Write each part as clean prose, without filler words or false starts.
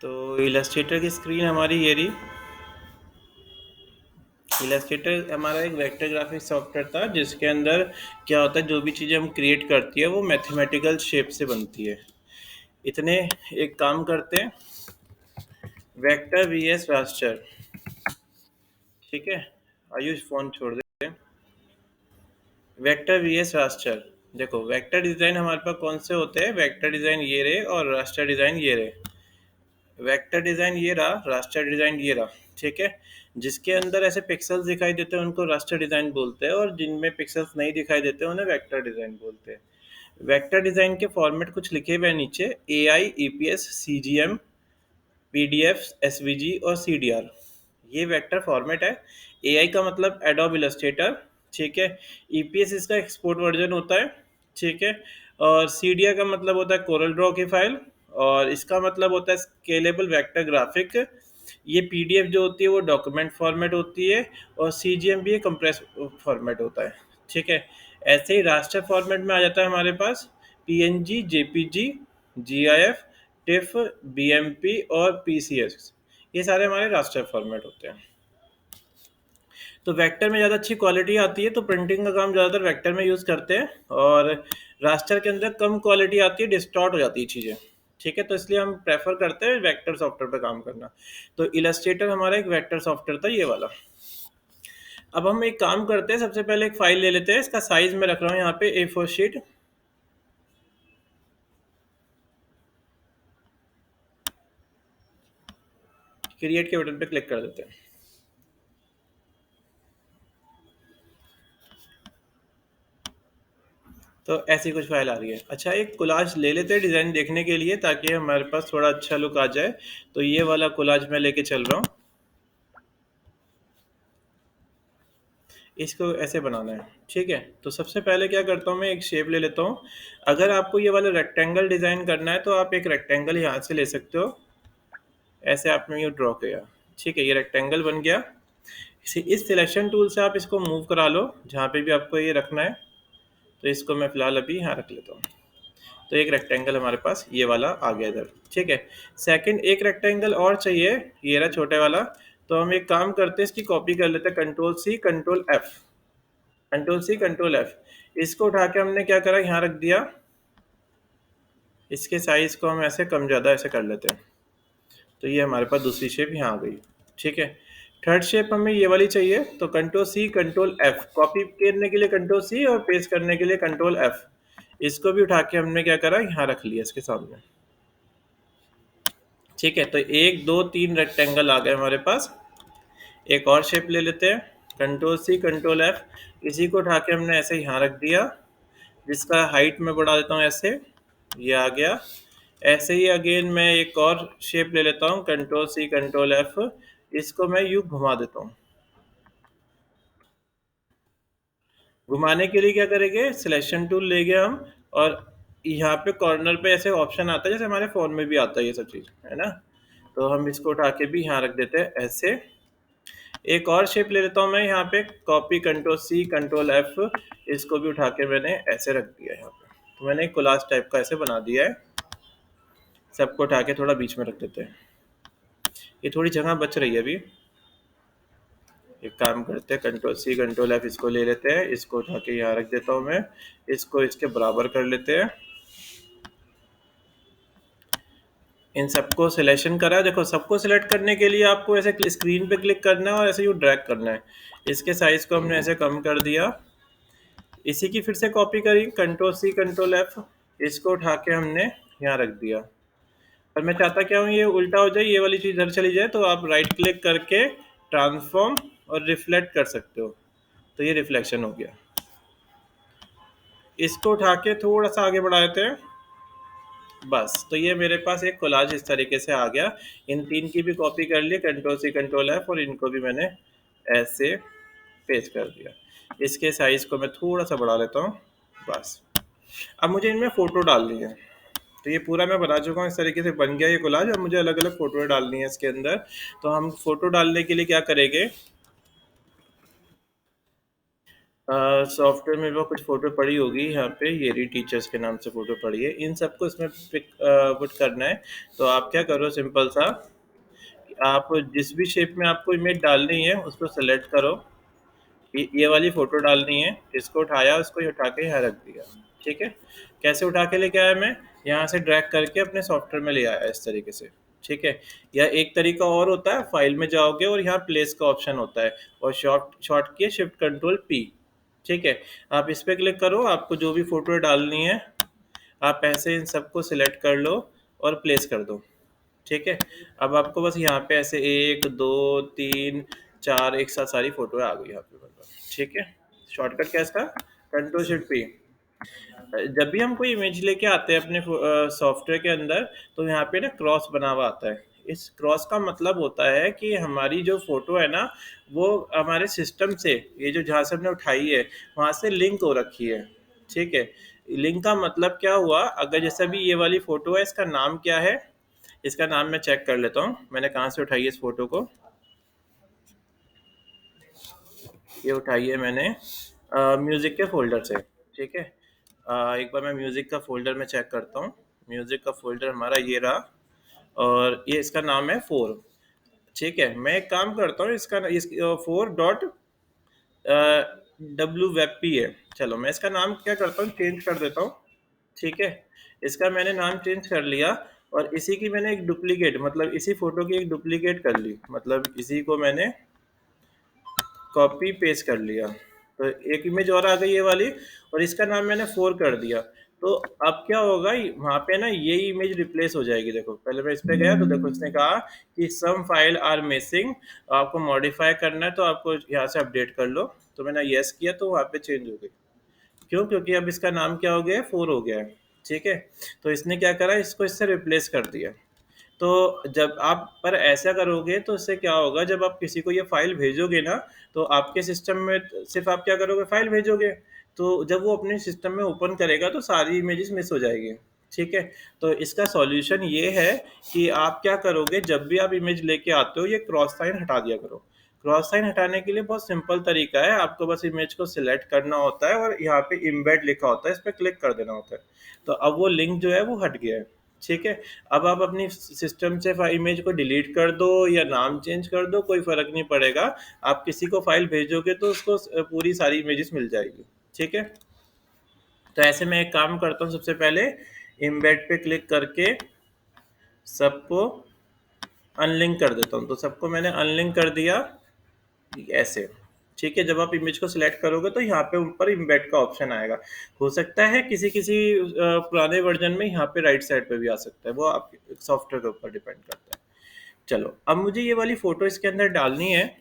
तो इलस्ट्रेटर की स्क्रीन हमारी ये रही। इलस्ट्रेटर हमारा एक वेक्टर ग्राफिक सॉफ्टवेयर था जिसके अंदर क्या होता है, जो भी चीज़ें हम क्रिएट करती है वो मैथमेटिकल शेप से बनती है। इतने एक काम करते हैं, वेक्टर वी एस रास्टर। ठीक है, आयुष फोन छोड़ दे। Vector V S raster. देखो वेक्टर डिज़ाइन हमारे पास कौन से होते हैं, वेक्टर डिज़ाइन ये रहे और रास्टर डिज़ाइन ये रहे। वेक्टर डिज़ाइन ये रहा, रास्टर डिज़ाइन ये रहा। ठीक है, जिसके अंदर ऐसे पिक्सेल्स दिखाई देते हैं उनको रास्टर डिज़ाइन बोलते हैं, और जिनमें पिक्सेल्स नहीं दिखाई देते उन्हें वेक्टर डिज़ाइन बोलते हैं। वेक्टर डिज़ाइन के फॉर्मेट कुछ लिखे हुए हैं नीचे: A I, E P S, C G M, P D F, S V G और सी डी आर। ये वेक्टर फॉर्मेट है। ए आई का मतलब एडोब इलस्ट्रेटर। ठीक है, ई पी एस इसका एक्सपोर्ट वर्जन होता है। ठीक है, और सी डी आर का मतलब होता है कोरल ड्रॉ की फाइल, और इसका मतलब होता है स्केलेबल वेक्टर ग्राफिक। ये पीडीएफ जो होती है वो डॉक्यूमेंट फॉर्मेट होती है, और सीजीएम भी कंप्रेस फॉर्मेट होता है। ठीक है, ऐसे ही रास्टर फॉर्मेट में आ जाता है हमारे पास PNG, JPG, GIF, TIFF, BMP और पीसीएस। ये सारे हमारे रास्टर फॉर्मेट होते हैं। तो वेक्टर में ज़्यादा अच्छी क्वालिटी आती है, तो प्रिंटिंग का काम ज़्यादातर वेक्टर में यूज़ करते हैं, और रास्टर के अंदर कम क्वालिटी आती है, डिस्टॉर्ट हो जाती है चीज़ें। ठीक है, तो इसलिए हम प्रेफर करते हैं वेक्टर सॉफ्टवेयर पे काम करना। तो इलस्ट्रेटर हमारा एक वेक्टर सॉफ्टवेयर था, ये वाला। अब हम एक काम करते हैं, सबसे पहले एक फाइल ले लेते हैं। इसका साइज मैं रख रहा हूँ यहाँ पे A4 शीट। क्रिएट के बटन पे क्लिक कर देते हैं। तो ऐसी कुछ फाइल आ रही है। अच्छा, एक कोलाज ले लेते हैं डिज़ाइन देखने के लिए, ताकि हमारे पास थोड़ा अच्छा लुक आ जाए। तो ये वाला कोलाज मैं लेके चल रहा हूँ। इसको ऐसे बनाना है। ठीक है, तो सबसे पहले क्या करता हूँ, मैं एक शेप ले लेता हूँ। अगर आपको ये वाला रेक्टेंगल डिज़ाइन करना है तो आप एक रेक्टेंगल यहाँ से ले सकते हो। ऐसे आपने ये ड्रॉ किया। ठीक है, ये रेक्टेंगल बन गया। इस सिलेक्शन टूल से आप इसको मूव करा लो जहाँ पे भी आपको ये रखना है। तो इसको मैं फिलहाल अभी यहाँ रख लेता हूँ। तो एक रेक्टेंगल हमारे पास ये वाला आ गया इधर। ठीक है, सेकंड एक रेक्टेंगल और चाहिए, ये रहा छोटे वाला। तो हम एक काम करते हैं, इसकी कॉपी कर लेते हैं, control C control F, control C control F. इसको उठा के हमने क्या करा, यहाँ रख दिया। इसके साइज को हम ऐसे कम ज़्यादा ऐसे कर लेते हैं। तो ये हमारे पास दूसरी शेप यहाँ आ गई। ठीक है, थर्ड शेप हमें ये वाली चाहिए, तो control C control F, copy करने के लिए कंट्रोल सी और पेस्ट करने के लिए कंट्रोल एफ। इसको भी उठा के हमने क्या करा, यहाँ रख लिया इसके सामने। ठीक है, तो एक दो तीन रेक्टेंगल आ गए हमारे पास। एक और शेप ले लेते हैं, कंट्रोल सी कंट्रोल एफ। इसी को उठा के हमने ऐसे यहाँ रख दिया, जिसका हाइट में बढ़ा देता हूँ ऐसे, ये आ गया। ऐसे ही अगेन मैं एक और शेप ले लेता हूँ, कंट्रोल सी कंट्रोल एफ। इसको मैं यूँ घुमा देता हूँ। घुमाने के लिए क्या करेंगे, सिलेक्शन टूल लेंगे हम, और यहाँ पे कॉर्नर पे ऐसे ऑप्शन आता है, जैसे हमारे फ़ोन में भी आता है ये सब चीज़, है ना। तो हम इसको उठा के भी यहाँ रख देते हैं ऐसे। एक और शेप ले लेता हूँ मैं यहाँ पे, copy control C control F. इसको भी उठा के मैंने ऐसे रख दिया यहाँ पे। तो मैंने एक कोलाज टाइप का ऐसे बना दिया है। सबको उठा के थोड़ा बीच में रख देते हैं। ये थोड़ी जगह बच रही है अभी। एक काम करते हैं, कंट्रोल सी कंट्रोल एफ, इसको ले लेते हैं, इसको उठा के यहाँ रख देता हूँ मैं। इसको इसके बराबर कर लेते हैं। इन सबको सिलेक्शन करा। देखो, सबको सिलेक्ट करने के लिए आपको ऐसे स्क्रीन पे क्लिक करना है और ऐसे यू ड्रैग करना है। इसके साइज को हमने ऐसे कम कर दिया। इसी की फिर से कॉपी करी, कंट्रोल सी कंट्रोल एफ। इसको उठा के हमने यहाँ रख दिया। और मैं चाहता क्या हूँ, ये उल्टा हो जाए, ये वाली चीज़ इधर चली जाए, तो आप राइट क्लिक करके ट्रांसफॉर्म और रिफ्लेक्ट कर सकते हो। तो ये रिफ्लेक्शन हो गया। इसको उठा के थोड़ा सा आगे बढ़ा देते हैं। बस, तो ये मेरे पास एक कोलाज इस तरीके से आ गया। इन तीन की भी कॉपी कर ली, कंट्रोल सी कंट्रोल एफ, और इनको भी मैंने ऐसे पेस्ट कर दिया। इसके साइज को मैं थोड़ा सा बढ़ा लेता हूँ। बस, अब मुझे इनमें फ़ोटो डालनी है। तो ये पूरा मैं बना चुका हूँ, इस तरीके से बन गया ये कोलाज। अब मुझे अलग अलग फ़ोटो डालनी है इसके अंदर। तो हम फ़ोटो डालने के लिए क्या करेंगे, सॉफ्टवेयर में वो कुछ फ़ोटो पड़ी होगी यहाँ पे, ये रही टीचर्स के नाम से फ़ोटो पड़ी है। इन सबको इसमें पुट करना है। तो आप क्या करो सिंपल सा, आप जिस भी शेप में आपको इमेज डालनी है उसको सेलेक्ट करो। ये वाली फ़ोटो डालनी है, इसको उठाया, उसको ये उठा के यहाँ रख दिया। ठीक है? कैसे उठा के लेके आया मैं? यहाँ से ड्रैग करके अपने सॉफ्टवेयर में ले आया इस तरीके से। ठीक है? या एक तरीका और होता है, फाइल में जाओगे और यहाँ प्लेस का ऑप्शन होता है और शॉर्ट किए शिफ्ट कंट्रोल पी। ठीक है? आप इस पे क्लिक करो, आपको जो भी फ़ोटो डालनी है आप ऐसे इन सबको सिलेक्ट कर लो और प्लेस कर दो। ठीक है? अब आपको बस यहाँ पे ऐसे 1, 2, 3, 4 एक साथ सारी फ़ोटो आ गई यहाँ पे मतलब। ठीक है? शॉर्टकट क्या है इसका? Control shift P. जब भी हम कोई इमेज लेके आते हैं अपने सॉफ्टवेयर के अंदर, तो यहाँ पे ना क्रॉस बना हुआ आता है। इस क्रॉस का मतलब होता है कि हमारी जो फ़ोटो है ना, वो हमारे सिस्टम से, ये जो जहाँ से हमने उठाई है, वहाँ से लिंक हो रखी है। ठीक है? लिंक का मतलब क्या हुआ, अगर जैसे अभी ये वाली फ़ोटो है, इसका नाम क्या है? इसका नाम मैं चेक कर लेता हूँ, मैंने कहाँ से उठाई है इस फ़ोटो को। ये उठाई है मैंने म्यूज़िक के फ़ोल्डर से। ठीक है? एक बार मैं म्यूज़िक का फ़ोल्डर में चेक करता हूँ। म्यूज़िक का फ़ोल्डर हमारा ये रहा और ये इसका नाम है 4। ठीक है? मैं एक काम करता हूँ, इसका 4 डॉट डब्ल्यू वेब पी है। चलो मैं इसका नाम क्या करता हूँ, चेंज कर देता हूँ। ठीक है? इसका मैंने नाम चेंज कर लिया और इसी की मैंने एक डुप्लीकेट, मतलब इसी फ़ोटो की एक डुप्लीकेट कर ली। मतलब इसी को मैंने कॉपी पेस्ट कर लिया। तो एक इमेज और आ गई ये वाली और इसका नाम मैंने 4 कर दिया। तो अब क्या होगा, वहाँ पे ना ये इमेज रिप्लेस हो जाएगी। देखो पहले मैं इस पे गया तो देखो इसने कहा कि सम फाइल आर मिसिंग, आपको मॉडिफाई करना है तो आपको यहाँ से अपडेट कर लो। तो मैंने यस किया तो वहाँ पे चेंज हो गई। क्यों? क्योंकि अब इसका नाम क्या हो गया है, 4 हो गया है। ठीक है? तो इसने क्या करा, इसको इससे रिप्लेस कर दिया। तो जब आप पर ऐसा करोगे तो इससे क्या होगा, जब आप किसी को ये फाइल भेजोगे ना, तो आपके सिस्टम में सिर्फ आप क्या करोगे, फाइल भेजोगे। तो जब वो अपने सिस्टम में ओपन करेगा तो सारी इमेजेस मिस हो जाएगी। ठीक है? तो इसका सॉल्यूशन ये है कि आप क्या करोगे, जब भी आप इमेज लेके आते हो ये क्रॉस साइन हटा दिया करो। क्रॉस साइन हटाने के लिए बहुत सिंपल तरीका है, आपको बस इमेज को सिलेक्ट करना होता है और यहाँ पे इम्बेड लिखा होता है, इस पर क्लिक कर देना होता है। तो अब वो लिंक जो है वो हट गया है। ठीक है? अब आप अपनी सिस्टम से इमेज को डिलीट कर दो या नाम चेंज कर दो, कोई फ़र्क नहीं पड़ेगा। आप किसी को फाइल भेजोगे तो उसको पूरी सारी इमेजेस मिल जाएगी। ठीक है? तो ऐसे मैं एक काम करता हूँ, सबसे पहले इम्बेड पे क्लिक करके सबको अनलिंक कर देता हूँ। तो सबको मैंने अनलिंक कर दिया ऐसे। ठीक है? जब आप इमेज को सिलेक्ट करोगे तो यहाँ पे ऊपर इम्बेड का ऑप्शन आएगा। हो सकता है किसी किसी पुराने वर्जन में यहाँ पे राइट साइड पे भी आ सकता है, वो आपके सॉफ्टवेयर के ऊपर डिपेंड करता है। चलो अब मुझे ये वाली फोटो इसके अंदर डालनी है।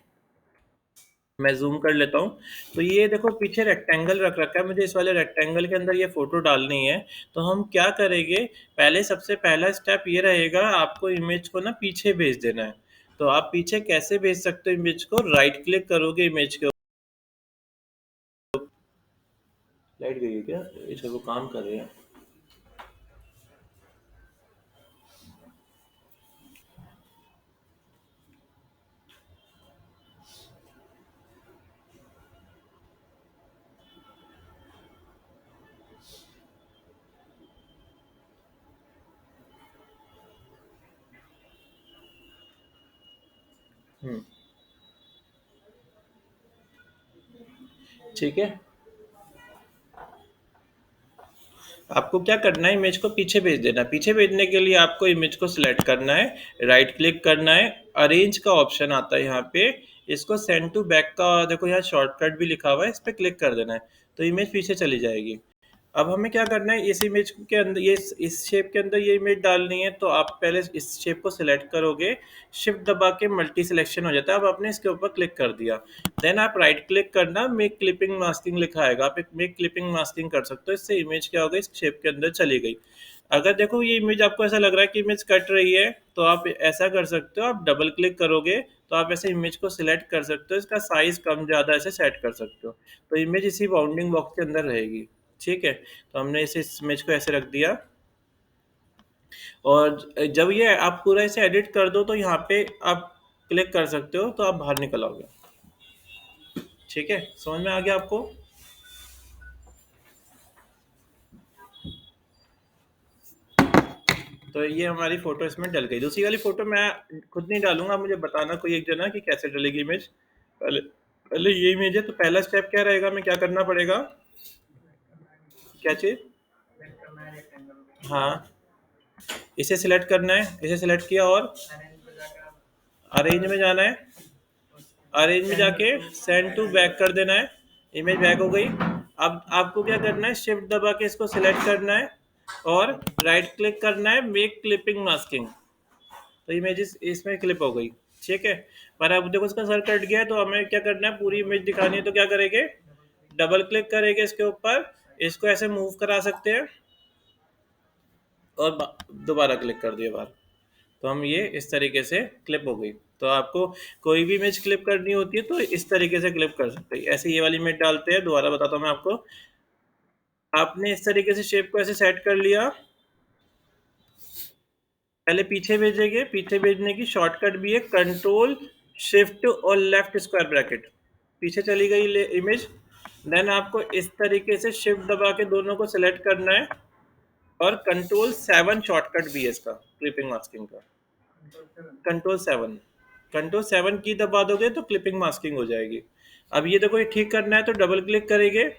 मैं जूम कर लेता हूँ। तो ये देखो पीछे रेक्टेंगल रख रखा है, मुझे इस वाले रेक्टेंगल के अंदर ये फोटो डालनी है। तो हम क्या करेंगे, पहले सबसे पहला स्टेप ये रहेगा, आपको इमेज को ना पीछे भेज देना है। तो आप पीछे कैसे भेज सकते हो इमेज को, राइट क्लिक करोगे इमेज के। लाइट गई है क्या? ये वो काम कर रहे हैं। हम्म। ठीक है? आपको क्या करना है, इमेज को पीछे भेज देना। पीछे भेजने के लिए आपको इमेज को सिलेक्ट करना है, राइट क्लिक करना है, अरेंज का ऑप्शन आता है यहाँ पे, इसको सेंड टू बैक का देखो यहाँ शॉर्टकट भी लिखा हुआ है, इस पर क्लिक कर देना है। तो इमेज पीछे चली जाएगी। अब हमें क्या करना है, इस इमेज के अंदर ये इस शेप के अंदर ये इमेज डालनी है। तो आप पहले इस शेप को सिलेक्ट करोगे, शिफ्ट दबा के मल्टी सिलेक्शन हो जाता है। अब आपने इसके ऊपर क्लिक कर दिया, देन आप राइट क्लिक करना, मेक क्लिपिंग मास्किंग लिखा आएगा, आप एक मेक क्लिपिंग मास्किंग कर सकते हो। इससे इमेज क्या होगा, इस शेप के अंदर चली गई। अगर देखो ये इमेज आपको ऐसा लग रहा है कि इमेज कट रही है, तो आप ऐसा कर सकते हो, आप डबल क्लिक करोगे तो आप ऐसे इमेज को सिलेक्ट कर सकते हो, इसका साइज कम ज़्यादा ऐसे सेट कर सकते हो। तो इमेज इसी बाउंडिंग बॉक्स के अंदर रहेगी। ठीक है? तो हमने इस इमेज को ऐसे रख दिया और जब ये आप पूरा इसे एडिट कर दो तो यहाँ पे आप क्लिक कर सकते हो, तो आप बाहर निकल आओगे। ठीक है? समझ में आ गया आपको? तो ये हमारी फोटो इसमें डल गई। दूसरी वाली फोटो मैं खुद नहीं डालूंगा, मुझे बताना कोई एक जना कि कैसे डलेगी इमेज। पहले पहले ये इमेज है, तो पहला स्टेप क्या रहेगा, हमें क्या करना पड़ेगा, क्या चीज? हाँ, इसे सिलेक्ट करना है, इसे सिलेक्ट किया और अरेंज में जाना है, अरेंज में जाके सेंड टू बैक कर देना है, इमेज बैक हो गई। अब आपको क्या करना है, शिफ्ट दबा के इसको सिलेक्ट करना है और राइट क्लिक करना है, मेक क्लिपिंग मास्किंग, तो इमेज इसमें क्लिप हो गई। ठीक है, पर अब देखो इसका सर कट गया है, तो हमें क्या करना है, पूरी इमेज दिखानी है, तो क्या करेंगे, डबल क्लिक करेंगे इसके ऊपर, इसको ऐसे मूव करा सकते हैं और दोबारा क्लिक कर दिया बाहर, तो हम ये इस तरीके से क्लिप हो गई। तो आपको कोई भी इमेज क्लिप करनी होती है तो इस तरीके से क्लिप कर सकते हैं। ऐसे ये वाली इमेज डालते हैं, दोबारा बताता हूँ मैं आपको। आपने इस तरीके से शेप को ऐसे सेट कर लिया, पहले पीछे भेजेंगे, पीछे भेजने की शॉर्टकट भी है, कंट्रोल शिफ्ट और लेफ्ट स्क्वायर ब्रैकेट, पीछे चली गई इमेज। देन आपको इस तरीके से शिफ्ट दबा के दोनों को सिलेक्ट करना है और कंट्रोल 7 शॉर्टकट भी है इसका क्लिपिंग मास्किंग का, कंट्रोल 7, कंट्रोल 7 की दबा दोगे तो क्लिपिंग मास्किंग हो जाएगी। अब ये देखो, ये ठीक करना है तो डबल क्लिक करेंगे,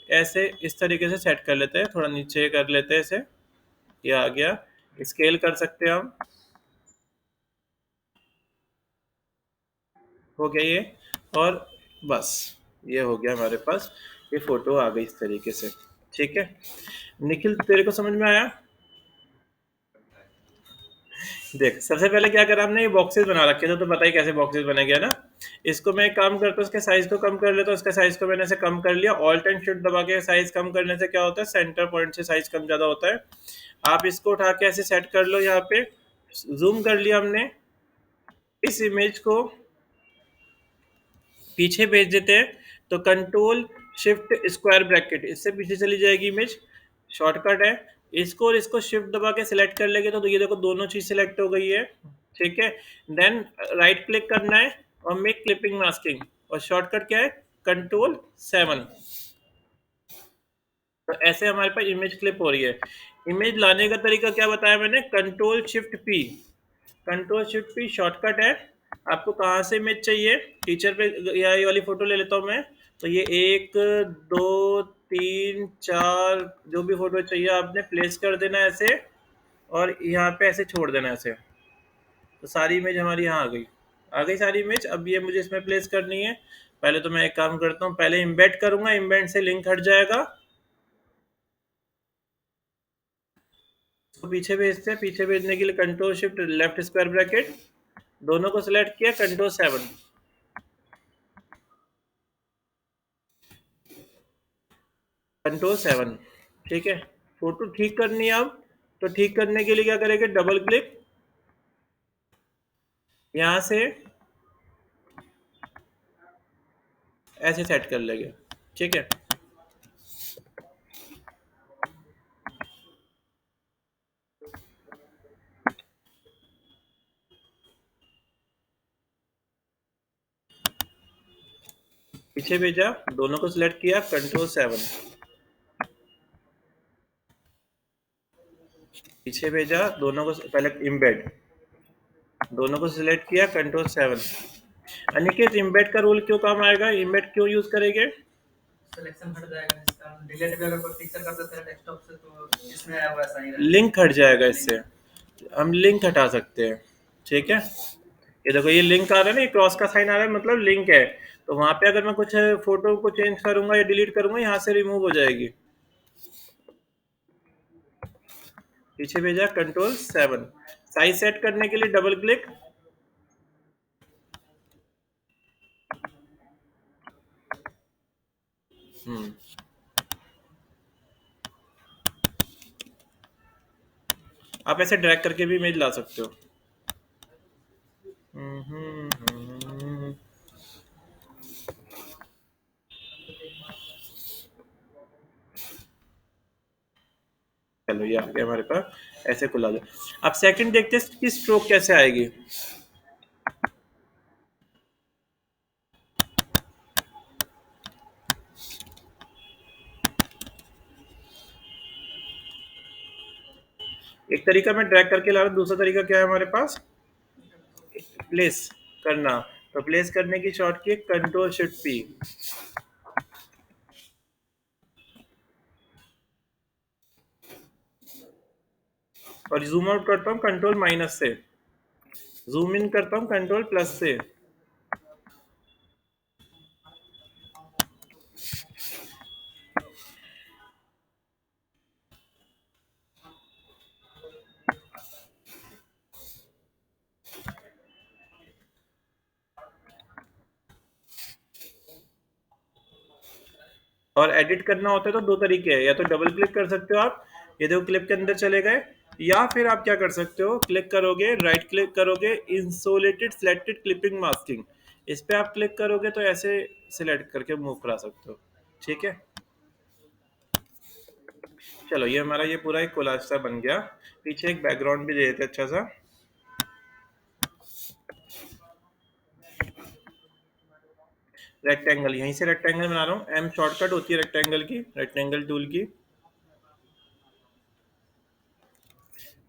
ऐसे इस तरीके से सेट कर लेते हैं, थोड़ा नीचे कर लेते हैं इसे, ये आ गया। स्केल कर सकते हैं हम, हो गया ये, और बस ये हो गया हमारे पास, ये फोटो आ गई इस तरीके से। ठीक है निखिल, तेरे को समझ में आया? देख, सबसे पहले क्या करा हमने, ये बॉक्सेस बना रखे थे, तो पता ही कैसे बॉक्सेस बने गया ना। इसको मैं एक काम करता हूँ, इसके साइज को कम कर लेता हूँ, इसके साइज को मैंने ऐसे कम कर लिया, ऑल्ट एंड शिफ्ट दबा के साइज कम करने से क्या होता है, सेंटर पॉइंट से साइज कम ज्यादा होता है। आप इसको उठा के ऐसे सेट कर लो, यहाँ पे जूम कर लिया हमने, इस इमेज को पीछे भेज देते हैं, तो कंट्रोल शिफ्ट स्क्वायर ब्रैकेट, इससे पीछे चली जाएगी इमेज, शॉर्टकट है। इसको और इसको शिफ्ट दबा के सिलेक्ट कर लेंगे, तो ये देखो दोनों चीज सिलेक्ट हो गई है। ठीक है, देन राइट क्लिक करना है और मेक क्लिपिंग मास्किंग, और शॉर्टकट क्या है, कंट्रोल 7। तो ऐसे हमारे पास इमेज क्लिप हो रही है। इमेज लाने का तरीका क्या बताया मैंने, control shift P, control shift P shortcut है। आपको कहाँ से इमेज चाहिए, टीचर पे, या ये वाली फोटो ले लेता हूँ मैं, तो ये 1 2 3 4 जो भी फोटो चाहिए आपने प्लेस कर देना है ऐसे, और यहाँ पे ऐसे छोड़ देना है ऐसे, तो सारी इमेज हमारी यहाँ आ गई, आ गई सारी इमेज। अब ये मुझे इसमें प्लेस करनी है, पहले तो मैं एक काम करता हूँ, पहले इम्बेड करूंगा, इम्बेड से लिंक हट जाएगा, तो पीछे भेजते हैं, पीछे भेजने के लिए control shift left square bracket, दोनों को सिलेक्ट किया, कंट्रोल 7। ठीक है, फोटो ठीक करनी है अब, तो ठीक करने के लिए क्या करेंगे, डबल क्लिक, यहाँ से ऐसे सेट कर लेंगे। ठीक है, पीछे भेजा, दोनों को सिलेक्ट किया, कंट्रोल 7, पीछे भेजा दोनों को, पहले इम्बेड, दोनों को सिलेक्ट किया, कंट्रोल 7। अनिकेत, इम्बेड का रूल क्यों काम आएगा, इम्बेड क्यों यूज करेंगे? सिलेक्शन हट जाएगा, जिसका डिलीट भी अगर कोई पिक्चर कर देते हैं डेस्कटॉप से, तो इसमें आया वैसा ही रहेगा, लिंक हट जाएगा, इससे हम लिंक हटा सकते हैं। ठीक है, ये देखो ये लिंक आ रहा है ना, ये क्रॉस का साइन आ रहा है, मतलब लिंक है, तो वहां पे अगर मैं कुछ फोटो को चेंज करूंगा या डिलीट करूंगा, यहाँ से रिमूव हो जाएगी। पीछे भेजा, कंट्रोल 7, साइज सेट करने के लिए डबल क्लिक, आप ऐसे ड्रैग करके भी इमेज ला सकते हो। चलो ये आ गया हमारे पास, ऐसे खुला दो। अब सेकंड देखते हैं कि स्ट्रोक कैसे आएगी। एक तरीका मैं ड्रैग करके ला रहा हूँ, दूसरा तरीका क्या है हमारे पास, प्लेस करना। तो प्लेस करने की शॉर्ट की कंट्रोल शिफ्ट पी, और जूम आउट करता हूँ कंट्रोल माइनस से, जूम इन करता हूँ कंट्रोल प्लस से। और एडिट करना होता है तो दो तरीके हैं, या तो डबल क्लिक कर सकते हो आप, ये देखो क्लिप के अंदर चले गए, या फिर आप क्या कर सकते हो, क्लिक करोगे, राइट क्लिक करोगे, इंसोलेटेड सिलेक्टेड क्लिपिंग मास्किंग, इस पे आप क्लिक करोगे तो ऐसे सिलेक्ट करके मूव करा सकते हो। ठीक है, चलो ये हमारा ये पूरा एक कोलाज सा बन गया। पीछे एक बैकग्राउंड भी दे देते अच्छा सा। रेक्टेंगल, यहीं से रेक्टेंगल बना रहा हूँ, एम शॉर्टकट होती है रेक्टेंगल की, रेक्टेंगल टूल की।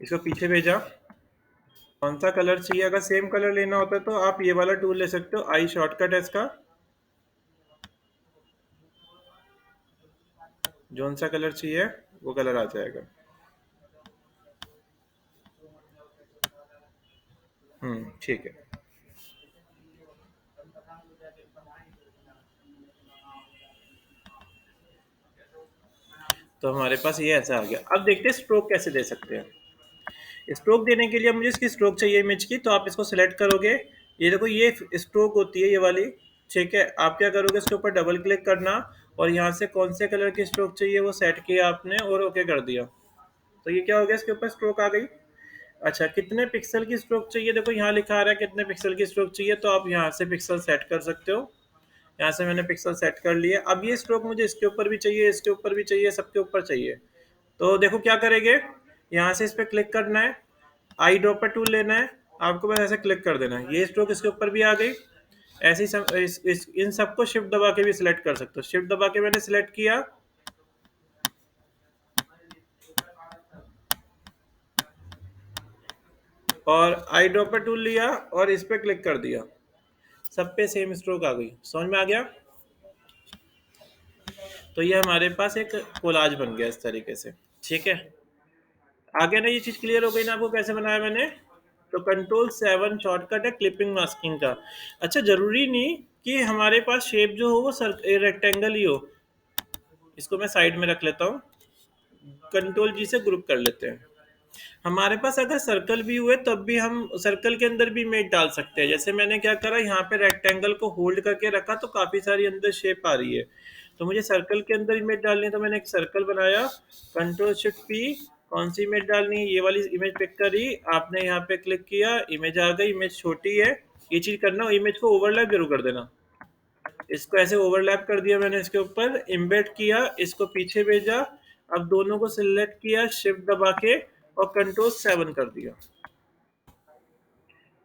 इसको पीछे भेजा। कौन सा कलर चाहिए, अगर सेम कलर लेना होता है तो आप ये वाला टूल ले सकते हो, आई शॉर्टकट है इसका, जोन सा कलर चाहिए वो कलर आ जाएगा। ठीक है। तो हमारे पास ये ऐसा आ गया। अब देखते हैं स्ट्रोक कैसे दे सकते हैं। स्ट्रोक देने के लिए मुझे इसकी स्ट्रोक चाहिए इमेज की, तो आप इसको सिलेक्ट करोगे, ये देखो ये स्ट्रोक होती है ये वाली। ठीक है, आप क्या करोगे, इसके ऊपर डबल क्लिक करना, और यहाँ से कौन से कलर की स्ट्रोक चाहिए वो सेट किया आपने और ओके कर दिया। तो ये क्या हो गया, इसके ऊपर स्ट्रोक आ गई। अच्छा, कितने पिक्सल की स्ट्रोक चाहिए, देखो यहाँ लिखा आ रहा है कितने पिक्सल की स्ट्रोक चाहिए, तो आप यहाँ से पिक्सल सेट कर सकते हो। यहाँ से मैंने पिक्सल सेट कर लिए। अब ये स्ट्रोक मुझे इसके ऊपर भी चाहिए, इसके ऊपर भी चाहिए, सबके ऊपर चाहिए। तो देखो क्या करेंगे, यहाँ से इस पर क्लिक करना है, आई ड्रॉपर टूल लेना है, आपको बस ऐसे क्लिक कर देना है, ये स्ट्रोक इसके ऊपर भी आ गई। ऐसे ही इन सबको शिफ्ट दबा के भी सिलेक्ट कर सकते हो। शिफ्ट दबा के मैंने सिलेक्ट किया, और आई ड्रॉपर टूल लिया और इस पे क्लिक कर दिया, सब पे सेम स्ट्रोक आ गई। समझ में आ गया। तो ये हमारे पास एक कोलाज बन गया इस तरीके से। ठीक है, आगे ना ये चीज क्लियर हो गई ना आपको कैसे बनाया मैंने। तो कंट्रोल 7 शॉर्टकट है क्लिपिंग मास्किंग का। अच्छा, जरूरी नहीं कि हमारे पास शेप जो हो वो रेक्टेंगल ही हो, इसको मैं साइड में रख लेता हूँ, कंट्रोल G से ग्रुप कर लेते हैं। हमारे पास अगर सर्कल भी हुए तब भी हम सर्कल के अंदर भी इमेज डाल सकते हैं। जैसे मैंने क्या करा, यहाँ पे रेक्टेंगल को होल्ड करके रखा तो काफी सारी अंदर शेप आ रही है, तो मुझे सर्कल के अंदर इमेज डालनी है, तो मैंने एक सर्कल बनाया, कंट्रोल Shift P, कौन सी इमेज डालनी है, ये वाली इमेज पिक करी, आपने यहाँ पे क्लिक किया, इमेज आ गई, इमेज छोटी है। ये चीज करना, इमेज को ओवरलैप जरूर कर देना। इसको ऐसे ओवरलैप कर दिया मैंने, इसके ऊपर इम्बेड किया, इसको पीछे भेजा। अब दोनों को सिलेक्ट किया शिफ्ट दबा के, और कंट्रोल 7 कर दिया,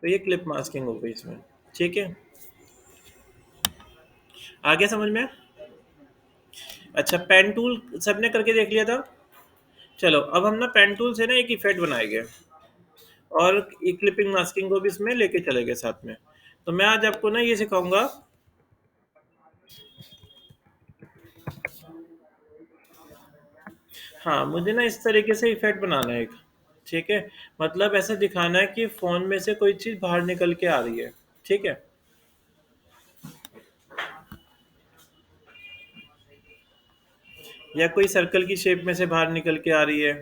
तो ये क्लिप मास्किंग हो गई इसमें। ठीक है, आगे समझ में। अच्छा, पेन टूल सबने करके देख लिया था। चलो अब हम ना पेन टूल से ना एक इफेक्ट बनाएंगे, और क्लिपिंग मास्किंग को भी इसमें लेके चलेंगे साथ में। तो मैं आज आपको ना ये सिखाऊंगा। हाँ, मुझे ना इस तरीके से इफेक्ट बनाना है एक। ठीक है, मतलब ऐसे दिखाना है कि फोन में से कोई चीज बाहर निकल के आ रही है। ठीक है, या कोई सर्कल की शेप में से बाहर निकल के आ रही है,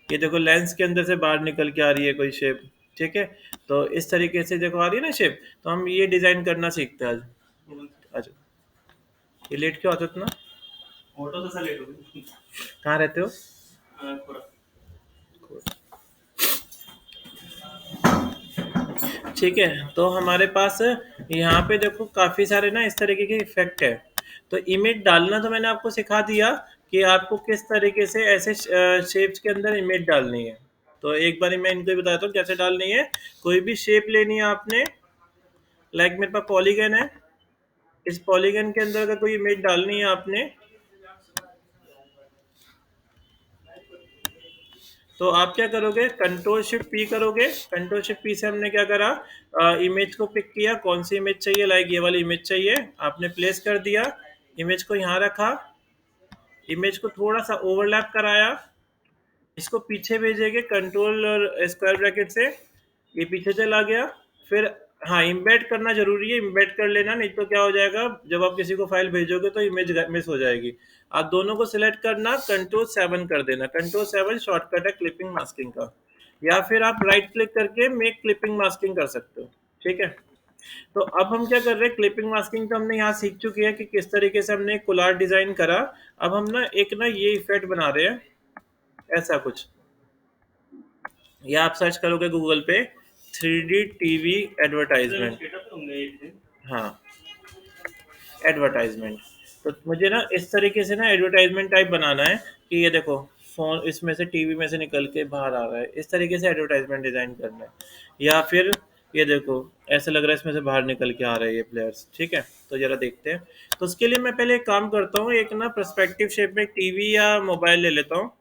ये देखो लेंस के अंदर से बाहर निकल के आ रही है कोई शेप। ठीक है, तो इस तरीके से देखो आ रही है ना शेप, तो हम ये डिजाइन करना सीखते हैं आज। अच्छा, ये लेट क्यों आता है इतना, ऑटो तो लेट हो गई। कहाँ रहते हो, ठीक है। तो हमारे पास यहाँ पे देखो काफी सारे ना इस तरीके के इफेक्ट है। तो इमेज डालना तो मैंने आपको सिखा दिया कि आपको किस तरीके से ऐसे शेप्स के अंदर इमेज डालनी है। तो एक बार मैं इनको भी बताता हूँ कैसे डालनी है। कोई भी शेप लेनी है आपने, लाइक मेरे पास पॉलीगन है, इस पॉलीगन के अंदर अगर कोई इमेज डालनी है आपने, तो आप क्या करोगे, कंट्रोल शिफ्ट पी करोगे। कंट्रोल शिफ्ट पी से हमने क्या करा, इमेज को पिक किया, कौन सी इमेज चाहिए, लाइक ये वाली इमेज चाहिए, आपने प्लेस कर दिया, इमेज को यहाँ रखा, इमेज को थोड़ा सा ओवरलैप कराया, इसको पीछे भेजेंगे कंट्रोल और स्क्वायर ब्रैकेट से, ये पीछे चला गया। फिर हाँ, इम्बेड करना जरूरी है, इम्बेड कर लेना, नहीं तो क्या हो जाएगा, जब आप किसी को फाइल भेजोगे तो इमेज मिस हो जाएगी। आप दोनों को सिलेक्ट करना, कंट्रोल 7 कर देना, कंट्रोल 7 शॉर्टकट है क्लिपिंग मास्किंग का, या फिर आप राइट क्लिक करके मेक क्लिपिंग मास्किंग कर सकते हो। ठीक है, तो अब हम क्या कर रहे हैं, क्लिपिंग मास्किंग तो हमने यहाँ सीख चुकी है कि किस तरीके से हमने कोलार डिजाइन करा। अब हम ना एक ना ये इफेक्ट बना रहे हैं, ऐसा कुछ, या आप सर्च करोगे गूगल पे 3D टीवी एडवर्टाइजमेंट। हाँ, एडवर्टाइजमेंट। तो मुझे ना इस तरीके से ना एडवर्टाइजमेंट टाइप बनाना है कि ये देखो, फोन इसमें से, टीवी में से निकल के बाहर आ रहा है, इस तरीके से एडवर्टाइजमेंट डिजाइन करना है। या फिर ये देखो, ऐसा लग रहा है इसमें से बाहर निकल के आ रहे हैं ये प्लेयर्स। ठीक है, तो जरा देखते हैं। तो उसके लिए मैं पहले एक काम करता हूँ, एक ना पर्सपेक्टिव शेप में टीवी या मोबाइल ले लेता हूँ।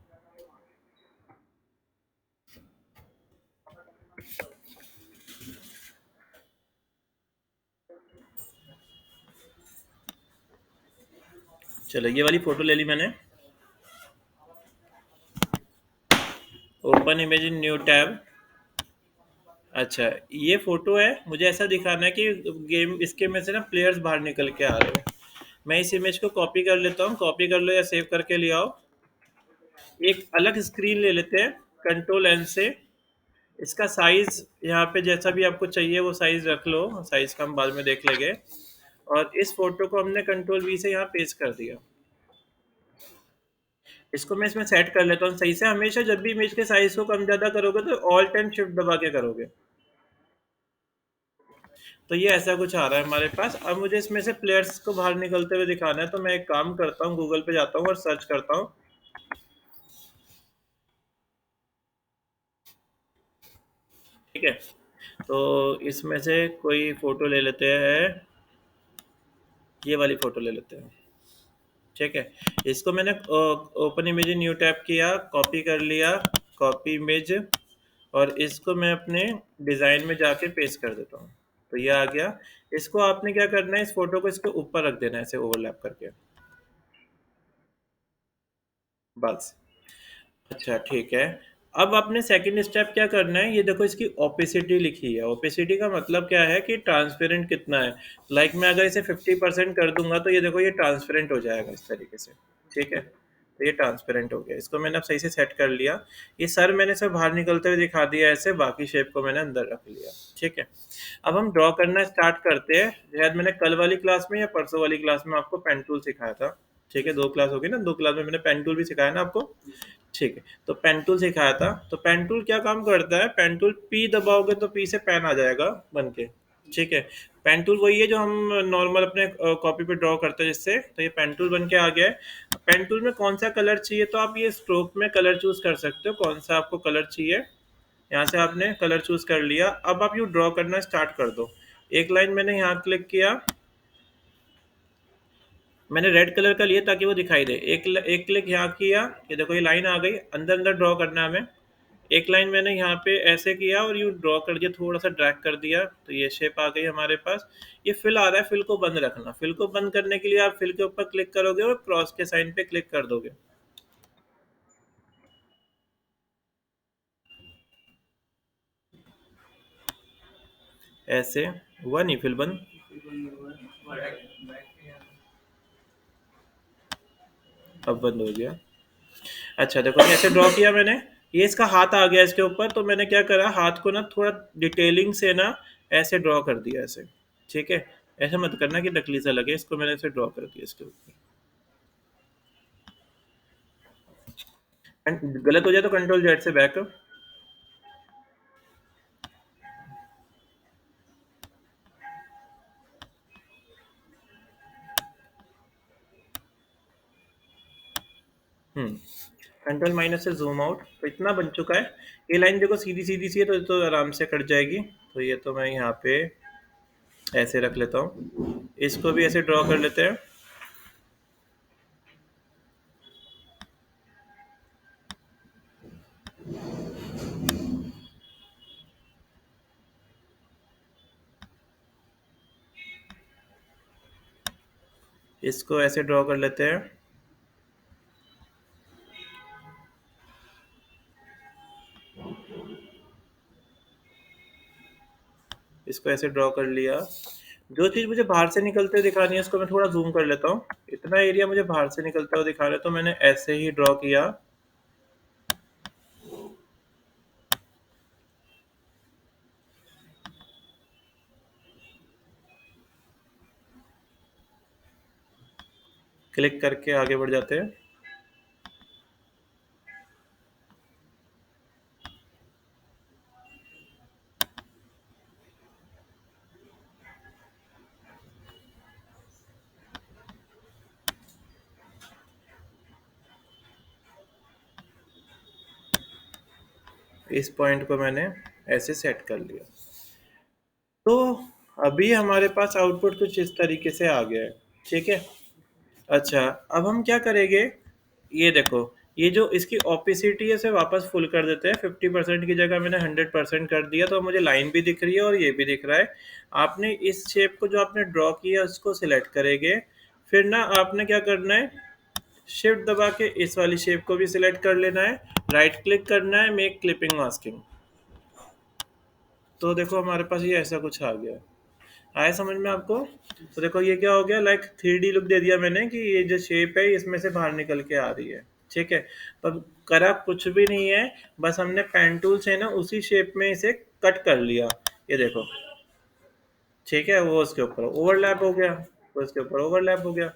चलो, ये वाली फोटो ले ली मैंने, open image in new tab. अच्छा, ये फोटो है, मुझे ऐसा दिखाना है कि गेम इसके में से ना प्लेयर्स बाहर निकल के आ रहे हैं। मैं इस इमेज को कॉपी कर लेता हूँ, कॉपी कर लो या सेव करके ले आओ। एक अलग स्क्रीन ले लेते हैं, कंट्रोल N से। इसका साइज यहाँ पे जैसा भी आपको चाहिए वो साइज रख लो, साइज का हम बाद में देख लेंगे। और इस फोटो को हमने कंट्रोल V से यहाँ पेस्ट कर दिया। इसको मैं इसमें सेट कर लेता हूँ सही से। हमेशा जब भी इमेज के साइज को कम ज्यादा करोगे तो ऑल टाइम शिफ्ट दबा के करोगे। तो ये ऐसा कुछ आ रहा है हमारे पास। अब मुझे इसमें से प्लेयर्स को बाहर निकलते हुए दिखाना है, तो मैं एक काम करता हूँ, गूगल पे जाता हूँ और सर्च करता हूँ। ठीक है, तो इसमें से कोई फोटो ले लेते हैं, ये वाली फोटो ले लेते हैं। ठीक है, इसको मैंने ओपन इमेज न्यू टैब किया, कॉपी कर लिया, कॉपी इमेज, और इसको मैं अपने डिज़ाइन में जाके पेस्ट कर देता हूँ। तो ये आ गया। इसको आपने क्या करना है, इस फोटो को इसके ऊपर रख देना है ऐसे ओवरलैप करके, बस। अच्छा, ठीक है। अब आपने सेकंड स्टेप क्या करना है, ये देखो इसकी ओपेसिटी लिखी है। ओपेसिटी का मतलब क्या है कि ट्रांसपेरेंट कितना है। लाइक मैं अगर इसे 50% कर दूंगा तो ये देखो ये ट्रांसपेरेंट हो जाएगा इस तरीके से। ठीक है, तो ये ट्रांसपेरेंट हो गया, इसको मैंने अब सही से सेट कर लिया। ये सर मैंने सब बाहर निकलते हुए दिखा दिया ऐसे, बाकी शेप को मैंने अंदर रख लिया। ठीक है, अब हम ड्रॉ करना स्टार्ट करते हैं। शायद मैंने कल वाली क्लास में या परसों वाली क्लास में आपको पेन टूल सिखाया था। ठीक है, 2 क्लास हो गई ना, 2 क्लास में मैंने पेन टूल भी सिखाया ना आपको। ठीक है, तो पेन टूल सिखाया था। तो पेन टूल क्या काम करता है, पेन टूल पी दबाओगे तो पी से पेन आ जाएगा बन के। ठीक है, पेन टूल वही है जो हम नॉर्मल अपने कॉपी पे ड्रॉ करते हैं जिससे। तो ये पेन टूल बन के आ गया है। पेन टूल में कौन सा कलर चाहिए, तो आप ये स्ट्रोक में कलर चूज कर सकते हो, कौन सा आपको कलर चाहिए। यहाँ से आपने कलर चूज कर लिया। अब आप यूँ ड्रॉ करना स्टार्ट कर दो। एक लाइन मैंने यहाँ क्लिक किया, मैंने रेड कलर का लिया ताकि वो दिखाई दे। एक क्लिक यहाँ किया, ये देखो ये लाइन आ गई, अंदर अंदर ड्रॉ करना है हमें। एक लाइन मैंने यहाँ पे ऐसे किया और यू ड्रॉ कर दिया, थोड़ा सा ड्रैग कर दिया, तो ये शेप आ गई हमारे पास। ये फिल आ रहा है, फिल को बंद रखना। फिल को बंद करने के लिए आप फिल के ऊपर क्लिक करोगे और क्रॉस के साइन पे क्लिक कर दोगे, ऐसे। हुआ नहीं फिल बंद? अब बंद हो गया। अच्छा देखो, ऐसे ड्रॉ किया मैंने, ये इसका हाथ आ गया इसके ऊपर। तो मैंने क्या करा, हाथ को ना थोड़ा डिटेलिंग से ना ऐसे ड्रॉ कर दिया ऐसे। ठीक है, ऐसे मत करना कि नकली सा लगे, इसको मैंने ऐसे ड्रॉ कर दिया इसके ऊपर। एंड गलत हो जाए तो कंट्रोल Z से बैक। कंट्रोल- से जूम आउट। तो इतना बन चुका है। ये लाइन देखो सीधी सीधी सी है, तो आराम से कट जाएगी। तो ये तो मैं यहाँ पे ऐसे रख लेता हूँ, इसको भी ऐसे ड्रॉ कर लेते हैं। इसको ऐसे ड्रॉ कर लेते हैं। इसको ऐसे ड्रॉ कर लिया। जो चीज़ मुझे बाहर से निकलते हुए दिखानी है उसको मैं थोड़ा जूम कर लेता हूँ। इतना एरिया मुझे बाहर से निकलते हुए दिखाना है तो मैंने ऐसे ही ड्रॉ किया। क्लिक करके आगे बढ़ जाते हैं। इस पॉइंट को मैंने ऐसे सेट कर लिया। तो अभी हमारे पास आउटपुट कुछ इस तरीके से आ गया है। ठीक है। अच्छा, अब हम क्या करेंगे, ये देखो, ये जो इसकी ऑपिसिटी है इसे वापस फुल कर देते हैं। 50% की जगह मैंने 100% कर दिया तो मुझे लाइन भी दिख रही है और ये भी दिख रहा है। आपने इस शेप को जो आपने ड्रॉ किया उसको सिलेक्ट करेंगे। फिर ना आपने क्या करना है, शिफ्ट दबा के इस वाली शेप को भी सिलेक्ट कर लेना है। राइट क्लिक करना है, मेक क्लिपिंग मास्किंग। तो देखो हमारे पास ये ऐसा कुछ आ गया। आया समझ में आपको? तो देखो ये क्या हो गया, लाइक 3D लुक दे दिया मैंने कि ये जो शेप है इसमें से बाहर निकल के आ रही है। ठीक है। पर करा कुछ भी नहीं है, बस हमने पेन टूल से ना उसी शेप में इसे कट कर लिया। ये देखो, ठीक है, वो उसके ऊपर ओवरलैप हो गया, वो उसके ऊपर ओवरलैप हो गया।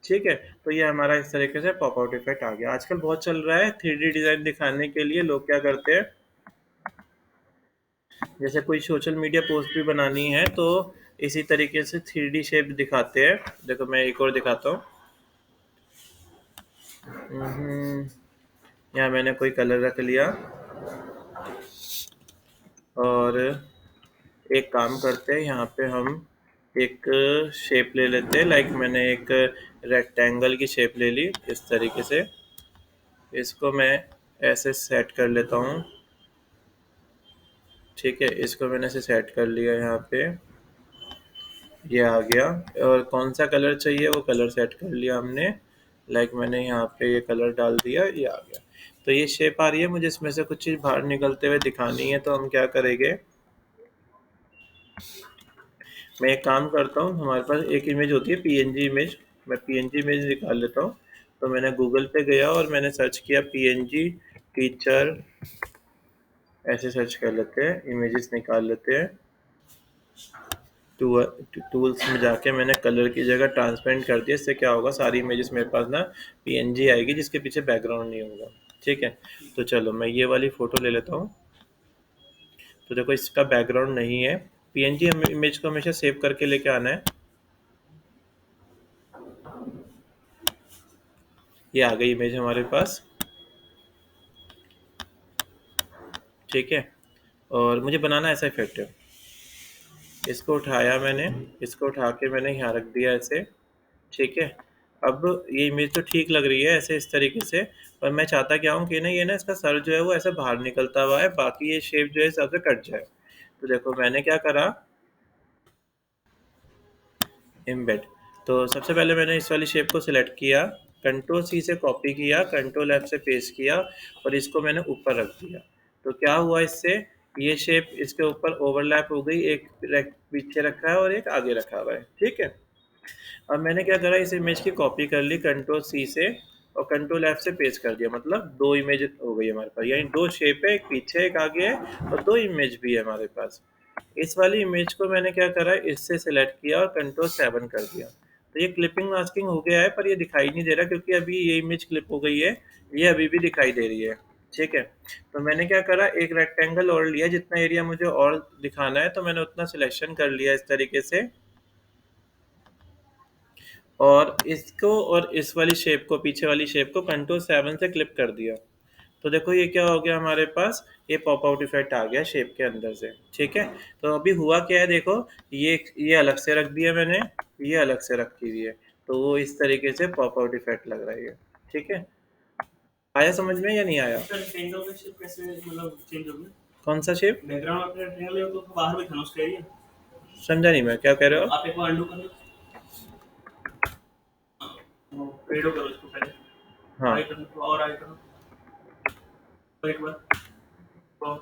ठीक है। तो ये हमारा इस तरीके से पॉप आउट इफेक्ट आ गया। आजकल बहुत चल रहा है 3D डिजाइन दिखाने के लिए। लोग क्या करते हैं, जैसे कोई सोशल मीडिया पोस्ट भी बनानी है तो इसी तरीके से 3D शेप दिखाते हैं। देखो मैं एक और दिखाता हूँ। यहाँ मैंने कोई कलर रख लिया और एक काम करते हैं, यहाँ पे हम एक शेप ले लेते हैं। लाइक मैंने एक रेक्टेंगल की शेप ले ली इस तरीके से। इसको मैं ऐसे सेट कर लेता हूँ। ठीक है, इसको मैंने ऐसे सेट कर लिया यहाँ पे। ये आ गया। और कौन सा कलर चाहिए वो कलर सेट कर लिया हमने। लाइक मैंने यहाँ पे ये कलर डाल दिया, ये आ गया। तो ये शेप आ रही है, मुझे इसमें से कुछ चीज़ बाहर निकलते हुए दिखानी है तो हम क्या करेंगे, मैं एक काम करता हूँ, हमारे पास एक इमेज होती है पीएनजी इमेज। मैं पीएनजी इमेज निकाल लेता हूँ। तो मैंने गूगल पे गया और मैंने सर्च किया पीएनजी टीचर। ऐसे सर्च कर लेते हैं, इमेजेस निकाल लेते हैं। टूल्स में जाके मैंने कलर की जगह ट्रांसपेरेंट कर दिया। इससे क्या होगा, सारी इमेजेस मेरे पास ना पीएनजी आएगी जिसके पीछे बैकग्राउंड नहीं होगा। ठीक है। तो चलो मैं ये वाली फ़ोटो ले लेता हूँ। तो देखो इसका बैकग्राउंड नहीं है। पीएनजी इमेज को हमेशा सेव करके लेके आना है। ये आ गई इमेज हमारे पास। ठीक है। और मुझे बनाना ऐसा इफेक्ट है। इसको उठाया मैंने, इसको उठा के मैंने यहाँ रख दिया ऐसे। ठीक है। अब ये इमेज तो ठीक लग रही है ऐसे इस तरीके से। पर मैं चाहता क्या हूँ कि ना ये ना इसका सर जो है वो ऐसे बाहर निकलता हुआ है, बाकी ये शेप जो है सबसे कट जाए। तो देखो मैंने क्या करा, एम्बेड। तो सबसे पहले मैंने इस वाली शेप को सिलेक्ट किया, कंट्रोल सी से कॉपी किया, कंट्रोल एफ से पेस्ट किया और इसको मैंने ऊपर रख दिया। तो क्या हुआ इससे, ये शेप इसके ऊपर ओवरलैप हो गई। एक पीछे रखा है और एक आगे रखा हुआ है। ठीक है। अब मैंने क्या करा, इस इमेज की कॉपी कर ली कंट्रोल सी से और कंट्रोल एफ से पेस्ट कर दिया। मतलब दो इमेज हो गई हमारे पास, यानी दो शेप है, एक पीछे एक आगे है और दो इमेज भी है हमारे पास। इस वाली इमेज को मैंने क्या करा, इससे सिलेक्ट किया और कंट्रोल 7 कर दिया। तो ये क्लिपिंग मास्किंग हो गया है, पर ये दिखाई नहीं दे रहा क्योंकि अभी ये इमेज क्लिप हो गई है। ये अभी भी दिखाई दे रही है। ठीक है। तो मैंने क्या करा, एक रेक्टेंगल और लिया, जितना एरिया मुझे और दिखाना है तो मैंने उतना सिलेक्शन कर लिया इस तरीके से। और इसको और इस वाली शेप को, पीछे वाली शेप को कंट्रोल 7 से क्लिप कर दिया। तो देखो ये क्या हो गया हमारे पास, ये पॉप आउट इफेक्ट आ गया शेप के अंदर से। ठीक है। तो अभी हुआ क्या है देखो, ये अलग से रख दिया मैंने, ये अलग से रखी हुई है। तो वो इस तरीके से पॉप आउट इफेक्ट लग रहा है। ठीक है। आया समझ में या नहीं आया? सर ट्रायंगल का शेप कैसे मतलब चेंज हो गया? कौन सा शेप? बैकग्राउंड आपने ट्रायंगल है तो बाहर में था उसका एरिया। समझा नहीं मैं, क्या कह रहे हो? आप एक बार अंडू कर लो। रेडो करो इसको पहले, हाँ आगे करो, और आगे करो, और एक बार, और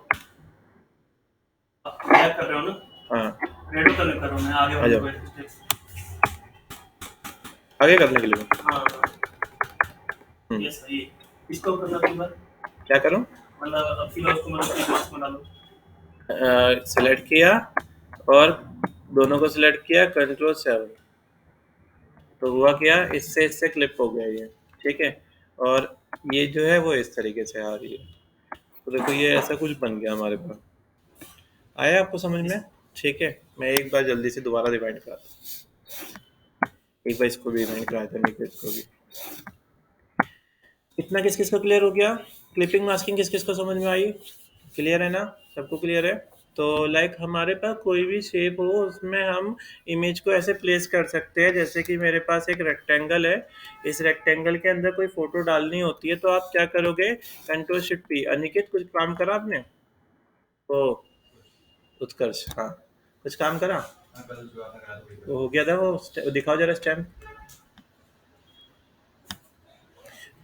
ब्लैक कर रहे हो ना, हाँ, रेडो करने कर रहा हूँ मैं, आगे आ वाले जाओ को स्टेप। आगे करने के लिए। हाँ हम्म, ये सही है, इसको करना फिर बार, क्या करूँ? मतलब फिर उसको मतलब सीक्वेंस में डालो। सेलेक्ट किया और दोनों को सिलेक्ट किया, Ctrl+7, तो हुआ क्या, इससे इससे क्लिप हो गया ये, ठीक है। और ये जो है वो इस तरीके से आ रही है, तो देखो ये ऐसा कुछ बन गया हमारे पास। आया आपको समझ में? ठीक है, मैं एक बार जल्दी से दोबारा रिवाइंड कराता हूँ। एक बार इसको भी रिवाइंड कराते हैं, नहीं इसको भी। इतना किस किस को क्लियर हो गया? क्लिपिंग मास्किंग किस किस को समझ में आई? क्लियर है ना? सबको क्लियर है? तो लाइक हमारे पास कोई भी शेप हो, उसमें हम इमेज को ऐसे प्लेस कर सकते हैं, जैसे कि मेरे पास एक रेक्टेंगल है, इस रेक्टेंगल के अंदर कोई फोटो डालनी होती है, तो आप क्या करोगे? Ctrl+Shift+P। अनिकेत कुछ काम करा आपने? ओ, उत्कर्ष, हाँ, कुछ काम करा? वो हो गया था, वो दिखाओ जरा स्टैम्प।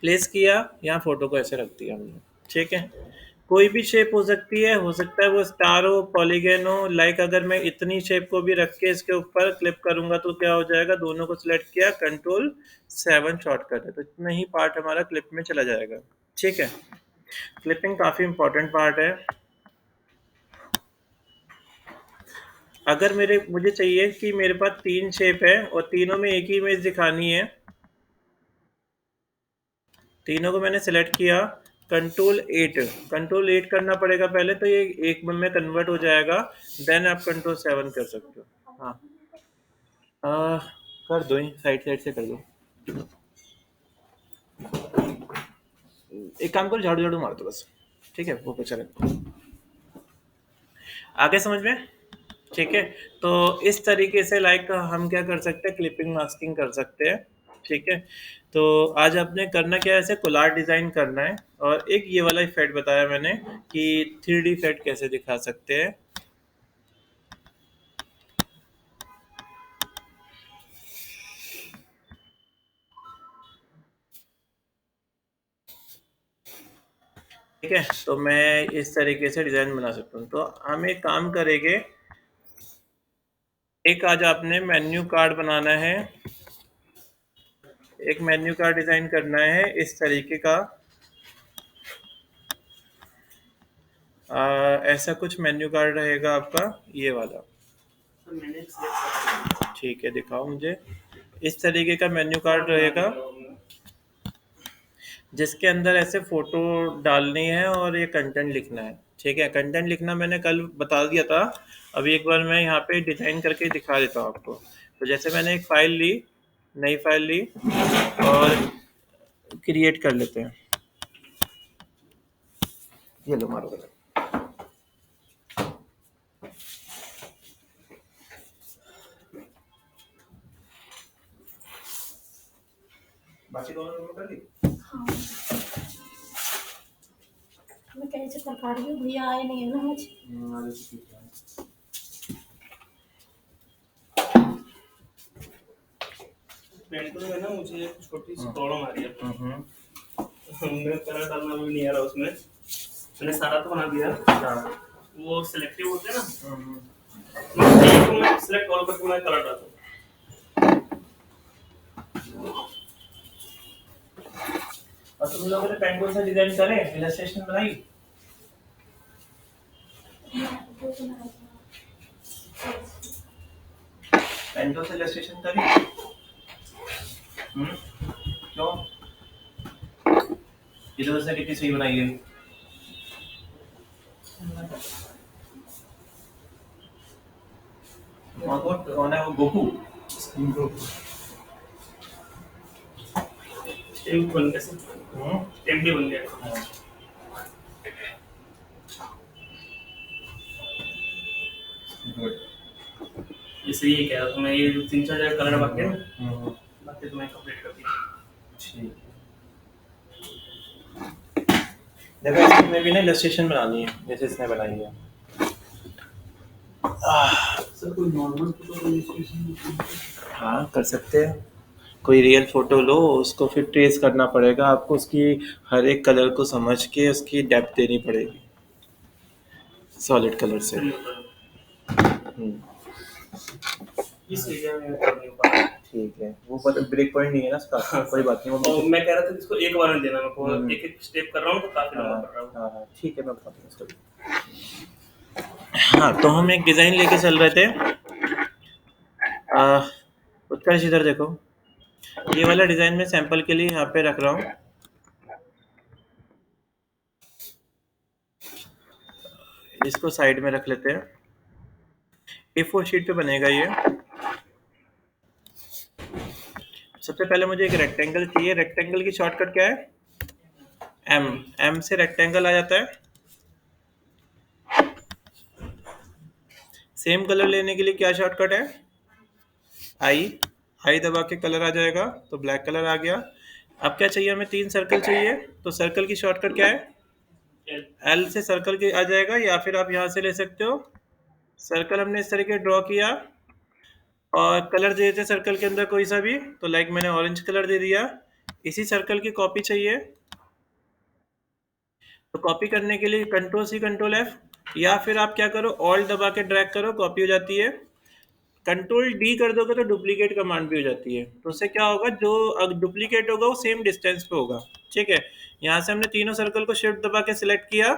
प्लेस किया, यहाँ फोटो को ऐसे रख दिया हमने, ठीक है। कोई भी शेप हो सकती है, हो सकता है वो स्टार हो, पॉलीगन हो। लाइक अगर मैं इतनी शेप को भी रख के इसके ऊपर क्लिप करूंगा तो क्या हो जाएगा? दोनों को सिलेक्ट किया, Ctrl+7 शॉर्टकट है, तो इतना ही पार्ट हमारा क्लिप में चला जाएगा, ठीक है। क्लिपिंग काफी इंपॉर्टेंट पार्ट है। अगर मुझे चाहिए कि मेरे पास 3 शेप है और तीनों में एक ही इमेज दिखानी है, तीनों को मैंने सेलेक्ट किया, कंट्रोल 8 करना पड़ेगा पहले, तो ये एक में कन्वर्ट हो जाएगा, देन आप Ctrl+7 कर सकते हो। हाँ, आ, कर दो, साइड साइड से कर दो। एक काम करो, झाड़ू झाड़ू मार दो बस, ठीक है, वो पोछा रखो। आगे समझ में? ठीक है। तो इस तरीके से लाइक हम क्या कर सकते हैं, क्लिपिंग मास्किंग कर सकते हैं, ठीक है। तो आज आपने करना क्या है, ऐसे कोलार डिजाइन करना है, और एक ये वाला इफेक्ट बताया मैंने कि 3D इफेक्ट कैसे दिखा सकते हैं। ठीक है, तो मैं इस तरीके से डिजाइन बना सकता हूँ। तो हम एक काम करेंगे, एक आज आपने मेन्यू कार्ड बनाना है, एक मेन्यू कार्ड डिजाइन करना है इस तरीके का। ऐसा कुछ मेन्यू कार्ड रहेगा आपका, ये वाला, तो मैंने select ठीक है, दिखाओ मुझे। इस तरीके का मेन्यू कार्ड रहेगा, जिसके अंदर ऐसे फोटो डालनी है और ये कंटेंट लिखना है, ठीक है। कंटेंट लिखना मैंने कल बता दिया था, अभी एक बार मैं यहाँ पे डिजाइन करके दिखा देता हूँ आपको। तो जैसे मैंने एक फाइल ली, नई फाइल ली और क्रिएट कर लेते हैं। ये लो मारो, बाकी दोनों कर ली। मैं कैसे कर पा रही हूँ, भैया आए नहीं है ना आज। पेंट में ना मुझे एक छोटी सी प्रॉब्लम आ रही है। हम्म, मैं कलर डालना भी नहीं आ रहा उसमें, मैंने सारा तो बना दिया, वो सिलेक्टिव होते हैं ना, मैं सिलेक्ट ऑल करके मैं कलर डालता हूँ। और तुम लोगों ने पेंगुइन से डिजाइन करे, इलस्ट्रेशन बनाई? पेंटो से इलस्ट्रेशन करी? क्यों? इधर से कितनी सही बनाई है? कौन है वो, गोकू? टेम्प बन गया, टेम्प भी बन गया। इसलिए ये कह रहा था मैं, ये 3-4 जगह कलर बाकी है ना, बाकी तो मैं कंप्लीट कर दिया। ठीक है, देखो इसमें भी ना इलस्ट्रेशन बनानी है, जैसे इसने बनाई है। सर कोई नॉर्मल फोटो, हाँ कर सकते हैं, कोई रियल फोटो लो, उसको फिर ट्रेस करना पड़ेगा आपको, उसकी हर एक कलर को समझ के उसकी डेप्थ देनी पड़ेगी सॉलिड कलर से। नहीं होता है। हम्म, इस एरिया में कर नहीं पा रहा। ठीक है, वो पता ब्रेक पॉइंट नहीं है ना उसका। हाँ, कोई बात नहीं, वो और मैं कह रहा था इसको एक बार में देना मेरे को, हम्म। एक एक स्टेप कर रहा हूँ तो काफी लंबा पड़ रहा है। हाँ हाँ ठीक है, मैं बता दूँगा उसको। हाँ, तो हम एक डिज़ाइन लेके चल रहे थे। उत्कर्ष इधर देखो, ये वाला डिज़ाइन मैं सैंपल के लिए यहाँ पे रख रहा हूँ। इसको साइड में रख लेते हैं। A4 शीट पे बनेगा ये। सबसे पहले मुझे एक रेक्टेंगल चाहिए। रेक्टेंगल की शॉर्टकट क्या है? एम। एम से रेक्टेंगल आ जाता है। सेम कलर लेने के लिए क्या शॉर्टकट है? आई। आई दबा के कलर आ जाएगा, तो ब्लैक कलर आ गया। अब क्या चाहिए हमें? 3 सर्कल चाहिए, तो सर्कल की शॉर्टकट क्या है? एल से सर्कल की आ जाएगा, या फिर आप यहाँ से ले सकते हो। सर्कल हमने इस तरीके ड्रॉ किया और कलर दे देते सर्कल के अंदर कोई सा भी, तो लाइक मैंने ऑरेंज कलर दे दिया। इसी सर्कल की कॉपी चाहिए, तो कॉपी करने के लिए कंट्रोल सी कंट्रोल एफ, या फिर आप क्या करो, ऑल्ट दबा के ड्रैग करो, कॉपी हो जाती है। कंट्रोल डी कर दोगे तो डुप्लीकेट कमांड भी हो जाती है। तो उससे क्या होगा, जो डुप्लीकेट होगा वो सेम डिस्टेंस पे होगा। ठीक है, यहाँ से हमने तीनों सर्कल को शिफ्ट दबा के सिलेक्ट किया,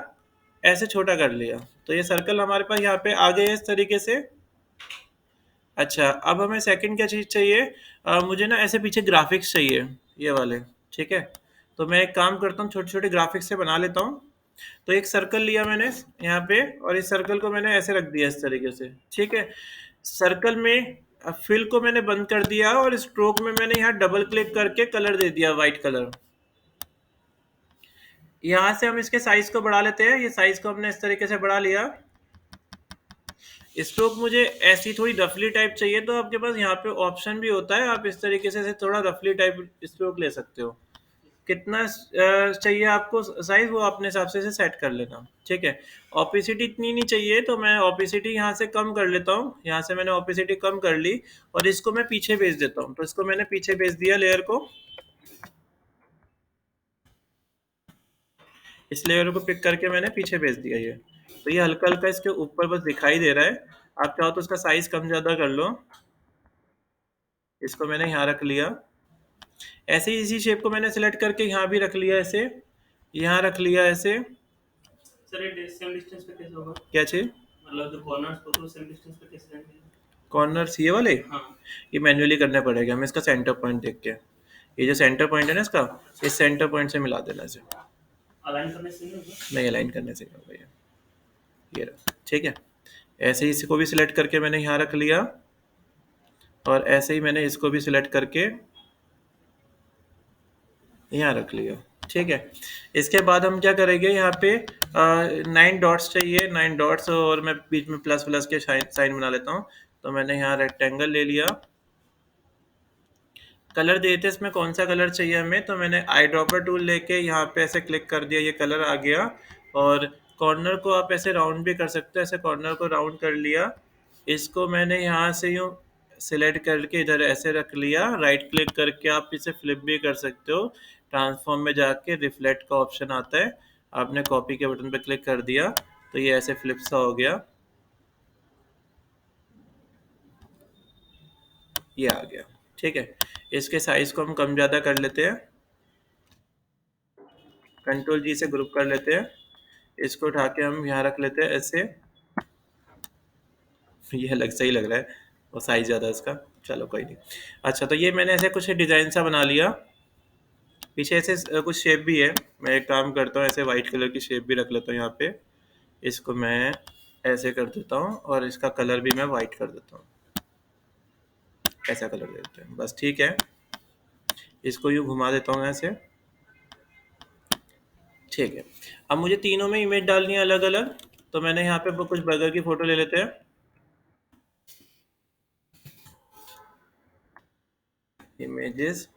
ऐसे छोटा कर लिया, तो ये सर्कल हमारे पास यहाँ पे आ गए इस तरीके से। अच्छा, अब हमें सेकंड क्या चीज़ चाहिए? मुझे ना ऐसे पीछे ग्राफिक्स चाहिए, ये वाले। ठीक है, तो मैं एक काम करता हूँ, छोटे छोटे ग्राफिक्स से बना लेता हूँ। तो एक सर्कल लिया मैंने यहाँ पे, और इस सर्कल को मैंने ऐसे रख दिया इस तरीके से। ठीक है, सर्कल में फिल को मैंने बंद कर दिया, और स्ट्रोक में मैंने यहाँ डबल क्लिक करके कलर दे दिया, वाइट कलर। यहाँ से हम इसके साइज को बढ़ा लेते हैं। ये साइज को हमने इस तरीके से बढ़ा लिया। स्ट्रोक मुझे ऐसी थोड़ी रफली टाइप चाहिए, तो आपके पास यहाँ पे ऑप्शन भी होता है, आप इस तरीके से थोड़ा रफली टाइप स्ट्रोक ले सकते हो। कितना चाहिए आपको साइज, वो अपने हिसाब से सेट कर लेना। ठीक है, ऑपेसिटी इतनी नहीं चाहिए, तो मैं ऑपेसिटी यहाँ से कम कर लेता हूँ। यहाँ से मैंने ऑपेसिटी कम कर ली, और इसको मैं पीछे भेज देता हूँ। तो इसको मैंने पीछे भेज दिया लेयर को। इस लेयर को पिक करके मैंने पीछे भेज दिया ये। तो ये हल्का हल्का इसके ऊपर बस दिखाई दे रहा है। आप चाहो तो इसका साइज कम ज़्यादा कर लो। इसको मैंने यहाँ रख लिया। ऐसे ही इसी शेप को मैंने सिलेक्ट करके यहाँ भी रख लिया, ऐसे यहाँ रख लिया ऐसे। सर ये सेम डिस्टेंस पे कैसे होगा? क्या चीज़? मतलब जो कॉर्नर्स को तो सेम डिस्टेंस पे कैसे जाएंगे? कॉर्नर्स ये वाले? हाँ, ये मैन्युअली करने पड़ेगा हमें, इसका सेंटर पॉइंट देख के। ये जो सेंटर पॉइंट है ना इसका, इस सेंटर पॉइंट से मिला देना इसे। अलाइन करने से नहीं होगा? नहीं, अलाइन करने से नहीं होगा ये रहा। ठीक है, ऐसे ही इसको भी सिलेक्ट करके मैंने यहाँ रख लिया, और ऐसे ही मैंने इसको भी सिलेक्ट करके यहाँ रख लिया। ठीक है, इसके बाद हम क्या करेंगे, यहाँ पे 9 डॉट्स चाहिए, 9 डॉट्स, और मैं बीच में प्लस प्लस के साइन बना लेता हूँ। तो मैंने यहाँ रेक्टेंगल ले लिया। कलर देते इसमें कौन सा कलर चाहिए हमें, तो मैंने आई ड्रॉपर टूल लेके यहाँ पे ऐसे क्लिक कर दिया, ये कलर आ गया। और कॉर्नर को आप ऐसे राउंड भी कर सकते हो, ऐसे कॉर्नर को राउंड कर लिया। इसको मैंने यहाँ से यूँ सिलेक्ट करके इधर ऐसे रख लिया। राइट क्लिक करके आप इसे फ्लिप भी कर सकते हो। ट्रांसफॉर्म में जाके रिफ्लेक्ट का ऑप्शन आता है, आपने कॉपी के बटन पर क्लिक कर दिया, तो ये ऐसे फ्लिप सा हो गया, ये आ गया। ठीक है, इसके साइज को हम कम ज़्यादा कर लेते हैं। कंट्रोल जी से ग्रुप कर लेते हैं। इसको उठा के हम यहाँ रख लेते हैं ऐसे। ये सही लग रहा है, और साइज ज़्यादा है इसका। चलो कोई नहीं। अच्छा, तो ये मैंने ऐसे कुछ डिज़ाइन सा बना लिया। पीछे ऐसे कुछ शेप भी है। मैं एक काम करता हूँ, ऐसे वाइट कलर की शेप भी रख लेता हूँ यहाँ पे। इसको मैं ऐसे कर देता हूँ, और इसका कलर भी मैं वाइट कर देता हूँ। ऐसा कलर दे देते हैं बस। ठीक है, इसको यूँ घुमा देता हूँ ऐसे। ठीक है, अब मुझे तीनों में इमेज डालनी है अलग अलग। तो मैंने यहाँ पे कुछ बर्गर की फ़ोटो ले लेते हैं, इमेजेस,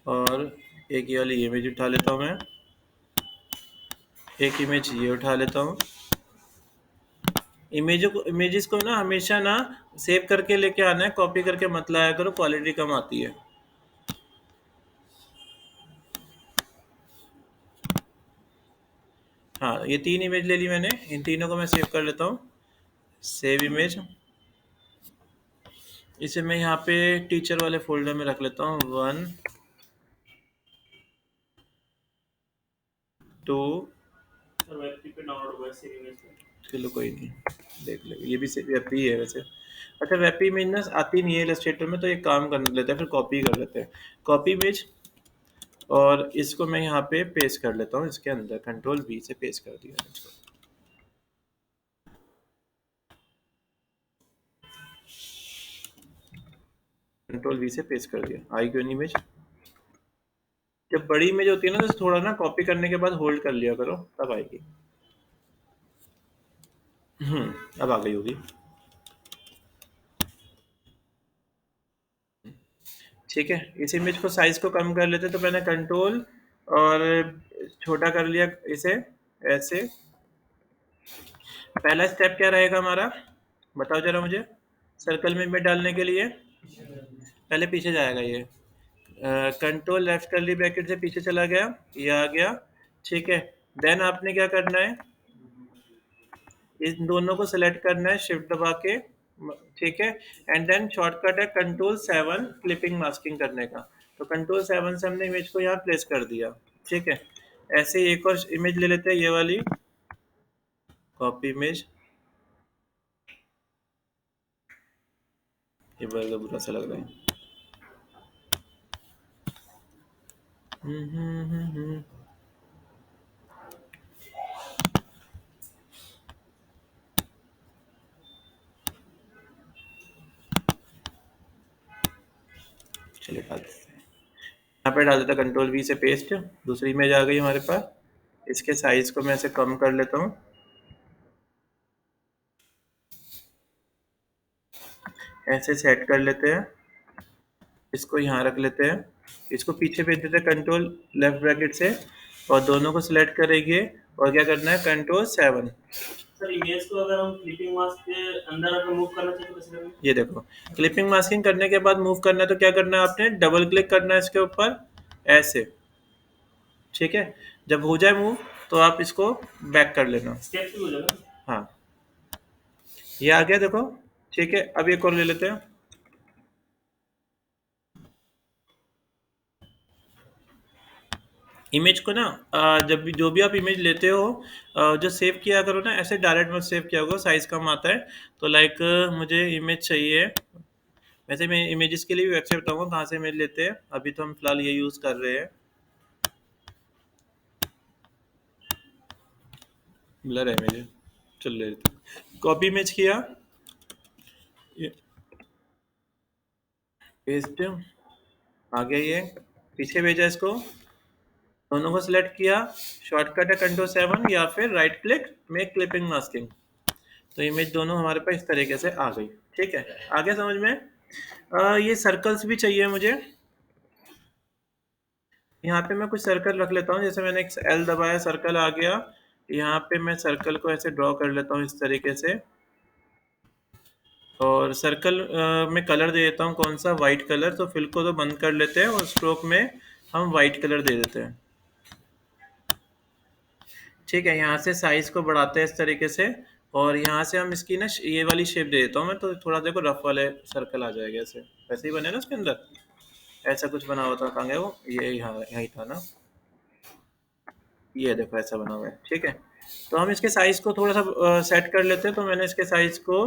और एक ये वाली इमेज उठा लेता हूँ मैं। एक इमेज ये उठा लेता हूँ। इमेजेस को ना हमेशा ना सेव करके लेके आना है, कॉपी करके मत लाया करो, क्वालिटी कम आती है। हाँ, ये 3 इमेज ले ली मैंने, इन तीनों को मैं सेव कर लेता हूँ। सेव इमेज, इसे मैं यहाँ पे टीचर वाले फोल्डर में रख लेता हूँ। 1 2 सर वेब पे डाउनलोड हुआ है सेव इमेज में। चलो कोई नहीं, देख ले, ये भी वेब ही है वैसे। अच्छा, वेब इमेज ना आती नहीं है इलस्ट्रेटर में, तो एक काम कर लेते हैं, फिर कॉपी कर लेते हैं। कॉपी इमेज, और इसको मैं यहाँ पे पेस्ट कर लेता हूँ इसके अंदर, कंट्रोल V से पेस्ट कर दिया इसको। कंट्रोल V से पेस्ट कर दिया। आई क्यों इमेज, जब बड़ी इमेज होती है ना तो थोड़ा ना कॉपी करने के बाद होल्ड कर लिया करो, तब आएगी। अब आ गई होगी। ठीक है, इस इमेज को साइज को कम कर लेते, तो मैंने कंट्रोल और छोटा कर लिया इसे ऐसे। पहला स्टेप क्या रहेगा हमारा, बताओ जरा मुझे। सर्कल में इमेज डालने के लिए पहले पीछे जाएगा ये, कंट्रोल लेफ्ट कर ली ब्रैकेट से पीछे चला गया, ये आ गया। ठीक है, देन आपने क्या करना है, इन दोनों को सिलेक्ट करना है शिफ्ट दबा के। ठीक है, एंड देन शॉर्टकट है कंट्रोल 7 क्लिपिंग मास्किंग करने का। तो कंट्रोल 7 से हमने इमेज को यहाँ प्लेस कर दिया। ठीक है, ऐसे ही एक और इमेज ले लेते हैं, ये वाली कॉपी इमेज। ये बड़ा बुरा सा लग रहा है। चलिए डाल देते हैं, यहाँ पे डाल देता कंट्रोल V से पेस्ट। दूसरी इमेज आ गई हमारे पास, इसके साइज को मैं ऐसे कम कर लेता हूँ, ऐसे सेट कर लेते हैं। इसको यहाँ रख लेते हैं, इसको पीछे भेज देते हैं कंट्रोल लेफ्ट ब्रैकेट से, और दोनों को सिलेक्ट करेंगे और क्या करना है कंट्रोल 7। सर इमेज को अगर हम क्लिपिंग मास्क के अंदर अगर मूव करना चाहिए तो कैसे करेंगे? ये देखो, क्लिपिंग मास्किंग करने के बाद मूव करना है, तो क्या करना है आपने, डबल क्लिक करना है इसके ऊपर ऐसे। ठीक है, जब हो जाए मूव तो आप इसको बैक कर लेना। स्टेप भी हो जाएगा। हाँ, ये आ गया देखो। ठीक है, अब एक और ले लेते हैं। इमेज को ना जब भी जो भी आप इमेज लेते हो, जो सेव किया करो ना, ऐसे डायरेक्ट मत सेव किया करो, साइज कम आता है। तो लाइक मुझे इमेज चाहिए, वैसे मैं इमेजेस के लिए भी वेबसाइट बताऊंगा कहाँ से इमेज लेते हैं, अभी तो हम फिलहाल ये यूज़ कर रहे हैं। ब्लर है इमेज, चल रहे थे। कॉपी इमेज किया, पेस्ट आ गया, ये पीछे भेजा इसको, दोनों को सिलेक्ट किया, शॉर्टकट है कंट्रोल 7 या फिर right click make clipping masking. तो इमेज दोनों हमारे पास इस तरीके से आ गई। ठीक है, आगे समझ में। ये सर्कल्स भी चाहिए मुझे, यहाँ पे मैं कुछ सर्कल रख लेता हूँ। जैसे मैंने एक L दबाया, सर्कल आ गया, यहाँ पे मैं सर्कल को ऐसे ड्रॉ कर लेता हूँ इस तरीके से, और सर्कल में कलर दे देता हूँ कौन सा, वाइट कलर। तो फिल को तो बंद कर लेते हैं और स्ट्रोक में हम वाइट कलर दे देते हैं। ठीक है, यहाँ से साइज को बढ़ाते हैं इस तरीके से, और यहाँ से हम इसकी ना ये वाली शेप दे देता हूँ मैं, तो थोड़ा देखो रफ वाले सर्कल आ जाएगा ऐसे, वैसे ही बने ना उसके अंदर, ऐसा कुछ बना हुआ था, कहाँ गया वो, ये यहाँ यहीं था ना, ये देखो ऐसा बना हुआ है। ठीक है, तो हम इसके साइज को थोड़ा सा सेट कर लेते हैं। तो मैंने इसके साइज को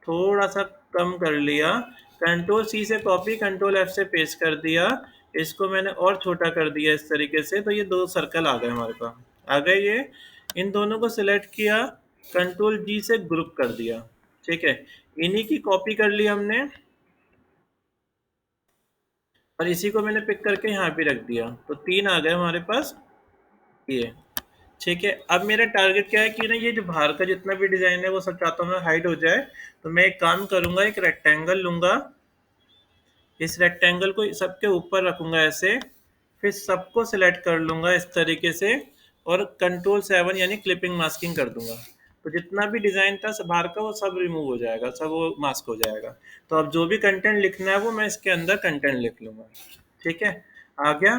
थोड़ा सा कम कर लिया, कंट्रोल C से कॉपी, कंट्रोल F से पेस्ट कर दिया, इसको मैंने और छोटा कर दिया इस तरीके से। तो ये 2 सर्कल आ गए हमारे पास, आ गए ये। इन दोनों को सिलेक्ट किया, कंट्रोल G से ग्रुप कर दिया। ठीक है, इन्हीं की कॉपी कर ली हमने, और इसी को मैंने पिक करके यहाँ पे रख दिया। तो 3 आ गए हमारे पास ये। ठीक है, अब मेरा टारगेट क्या है कि ना ये जो बाहर का जितना भी डिजाइन है वो सब चाहता हूँ मैं हाइड हो जाए। तो मैं एक काम करूंगा, एक रेक्टेंगल लूंगा, इस रेक्टेंगल को सबके ऊपर रखूंगा ऐसे, फिर सबको सिलेक्ट कर लूंगा इस तरीके से, और कंट्रोल 7 यानी क्लिपिंग मास्किंग कर दूंगा। तो जितना भी डिज़ाइन था सब बाहर का वो सब रिमूव हो जाएगा, सब वो मास्क हो जाएगा। तो अब जो भी कंटेंट लिखना है वो मैं इसके अंदर कंटेंट लिख लूँगा। ठीक है, आ गया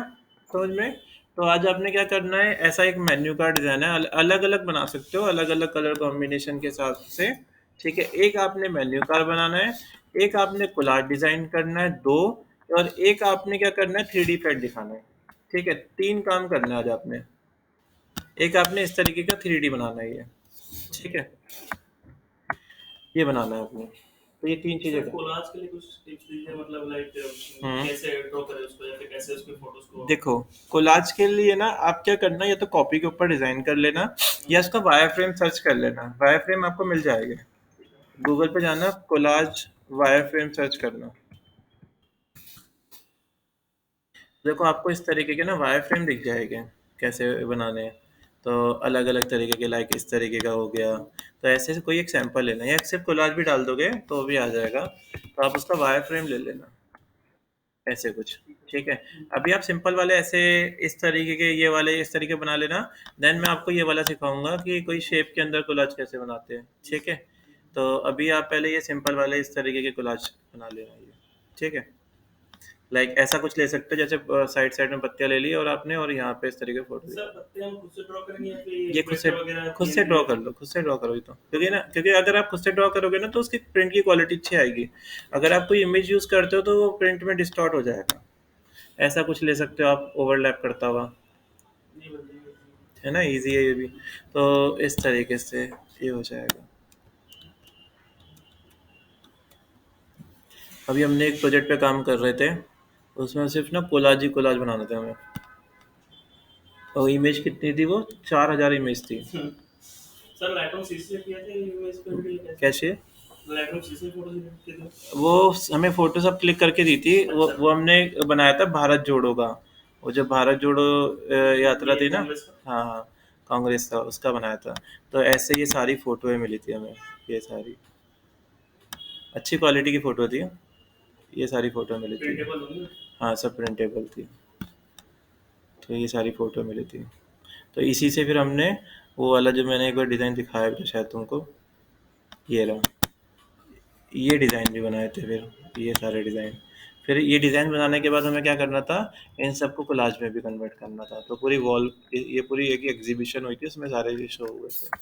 समझ में? तो आज आपने क्या करना है, ऐसा एक मेन्यू कार्ड डिज़ाइन है, अलग अलग बना सकते हो अलग अलग कलर कॉम्बिनेशन के हिसाब से। ठीक है, एक आपने मेन्यू कार्ड बनाना है, एक आपने कोलाज डिज़ाइन करना है, दो, और एक आपने क्या करना है, 3D इफेक्ट दिखाना है। ठीक है, तीन काम करना है आज आपने। एक आपने इस तरीके का 3D बनाना है ये, ठीक है, ये बनाना है आपने। तो ये तीन चीज़ें सर कर। कोलाज के लिए कुछ टिप्स दीजिए, मतलब लाइक कैसे ड्रॉ करें उसको या फिर कैसे उसके फोटोज को। देखो, कोलाज के लिए ना आप क्या करना, या तो कॉपी के ऊपर डिजाइन कर लेना, या उसका वायर फ्रेम सर्च कर लेना, वायर फ्रेम आपको मिल जाएगा। गूगल पे जाना, कोलाज वायर फ्रेम सर्च करना। देखो आपको इस तरीके के ना वायर फ्रेम दिख जाएंगे कैसे बनाने हैं। तो अलग अलग तरीके के, लाइक इस तरीके का हो गया। तो ऐसे से कोई एक सैंपल लेना, या सिर्फ कोलाज भी डाल दोगे तो भी आ जाएगा। तो आप उसका वायर फ्रेम ले लेना, ऐसे कुछ। ठीक है, अभी आप सिंपल वाले ऐसे इस तरीके के, ये वाले इस तरीके बना लेना। देन मैं आपको ये वाला सिखाऊंगा कि कोई शेप के अंदर कोलाज कैसे बनाते हैं। ठीक है, तो अभी आप पहले ये सिंपल वाले इस तरीके के कोलाज बना लेना ये। ठीक है, लाइक ऐसा कुछ ले सकते हो, जैसे साइड साइड में पत्तियां ले ली और आपने, और यहाँ पे इस तरीके फोटो सर पत्ते हम खुद से ड्रॉ करेंगे या ये फिर वेक्टर वगैरह खुद से ड्रॉ कर लो, खुद से ड्रॉ करोगे तो, क्योंकि ना, क्योंकि अगर आप खुद से ड्रॉ करोगे ना तो उसकी प्रिंट की क्वालिटी अच्छी आएगी। अगर आप कोई इमेज यूज करते हो तो वो प्रिंट में डिस्टॉर्ट हो जाएगा। ऐसा कुछ ले सकते हो आप, ओवरलैप करता हुआ, नहीं बन जाएगा। है ना, इजी है ये भी। तो इस तरीके से ये हो जाएगा। अभी हमने एक प्रोजेक्ट पे काम कर रहे थे, उसमें सिर्फ ना कोलाज ही कोलाज बनाना था हमें। और इमेज कितनी थी वो, 4000 इमेज थी। सर लाइटरूम सीसी से किया था इमेज पे वीडियो कैसे? कैसे? लाइटरूम सीसी फोटो किए थे। वो हमें फोटो सब क्लिक करके दी थी, अच्छा। वो हमने बनाया था भारत जोड़ो का। वो जब भारत जोड़ो यात्रा ये थी ना, कांग्रेस का। हाँ हाँ, कांग्रेस का, उसका बनाया था। तो ऐसे ये सारी फोटोएं मिली थी हमें, ये सारी अच्छी क्वालिटी की फ़ोटो थी, ये सारी फ़ोटो मिली थी। प्रिंटेबल होंगे। हाँ, सब प्रिंटेबल थी। तो ये सारी फ़ोटो मिली थी। तो इसी से फिर हमने वो वाला जो मैंने एक बार डिज़ाइन दिखाया था शायद तुमको, ये रहा, ये डिज़ाइन भी बनाए थे फिर, ये सारे डिज़ाइन। फिर ये डिज़ाइन बनाने के बाद हमें क्या करना था, इन सबको कोलाज में भी कन्वर्ट करना था। तो पूरी वॉल, ये पूरी एक एग्जीबिशन हुई थी, उसमें सारे ये शो हुए थे।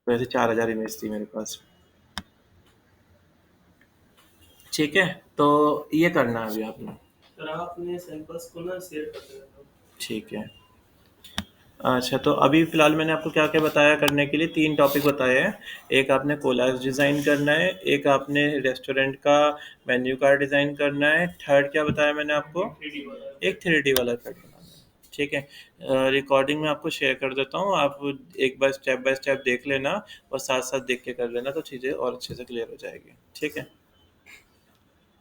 तो ऐसे 4000 इमेज थी मेरे पास। ठीक है, तो ये करना है अभी आपने। सर आप अपने सैंपल्स को ना शेयर कर देना। ठीक है, अच्छा, तो अभी फ़िलहाल मैंने आपको क्या-क्या बताया करने के लिए, 3 टॉपिक बताए हैं। एक आपने कोलाज डिज़ाइन करना है, एक आपने रेस्टोरेंट का मेन्यू कार्ड डिज़ाइन करना है, थर्ड क्या बताया मैंने आपको? 3D वाला। एक 3D वाला इफ़ेक्ट बनाना है। ठीक है, रिकॉर्डिंग में आपको शेयर कर देता हूँ, आप एक बार स्टेप बाय स्टेप देख लेना और साथ-साथ देख के कर लेना, तो चीज़ें और अच्छे से क्लियर हो जाएगी। ठीक है?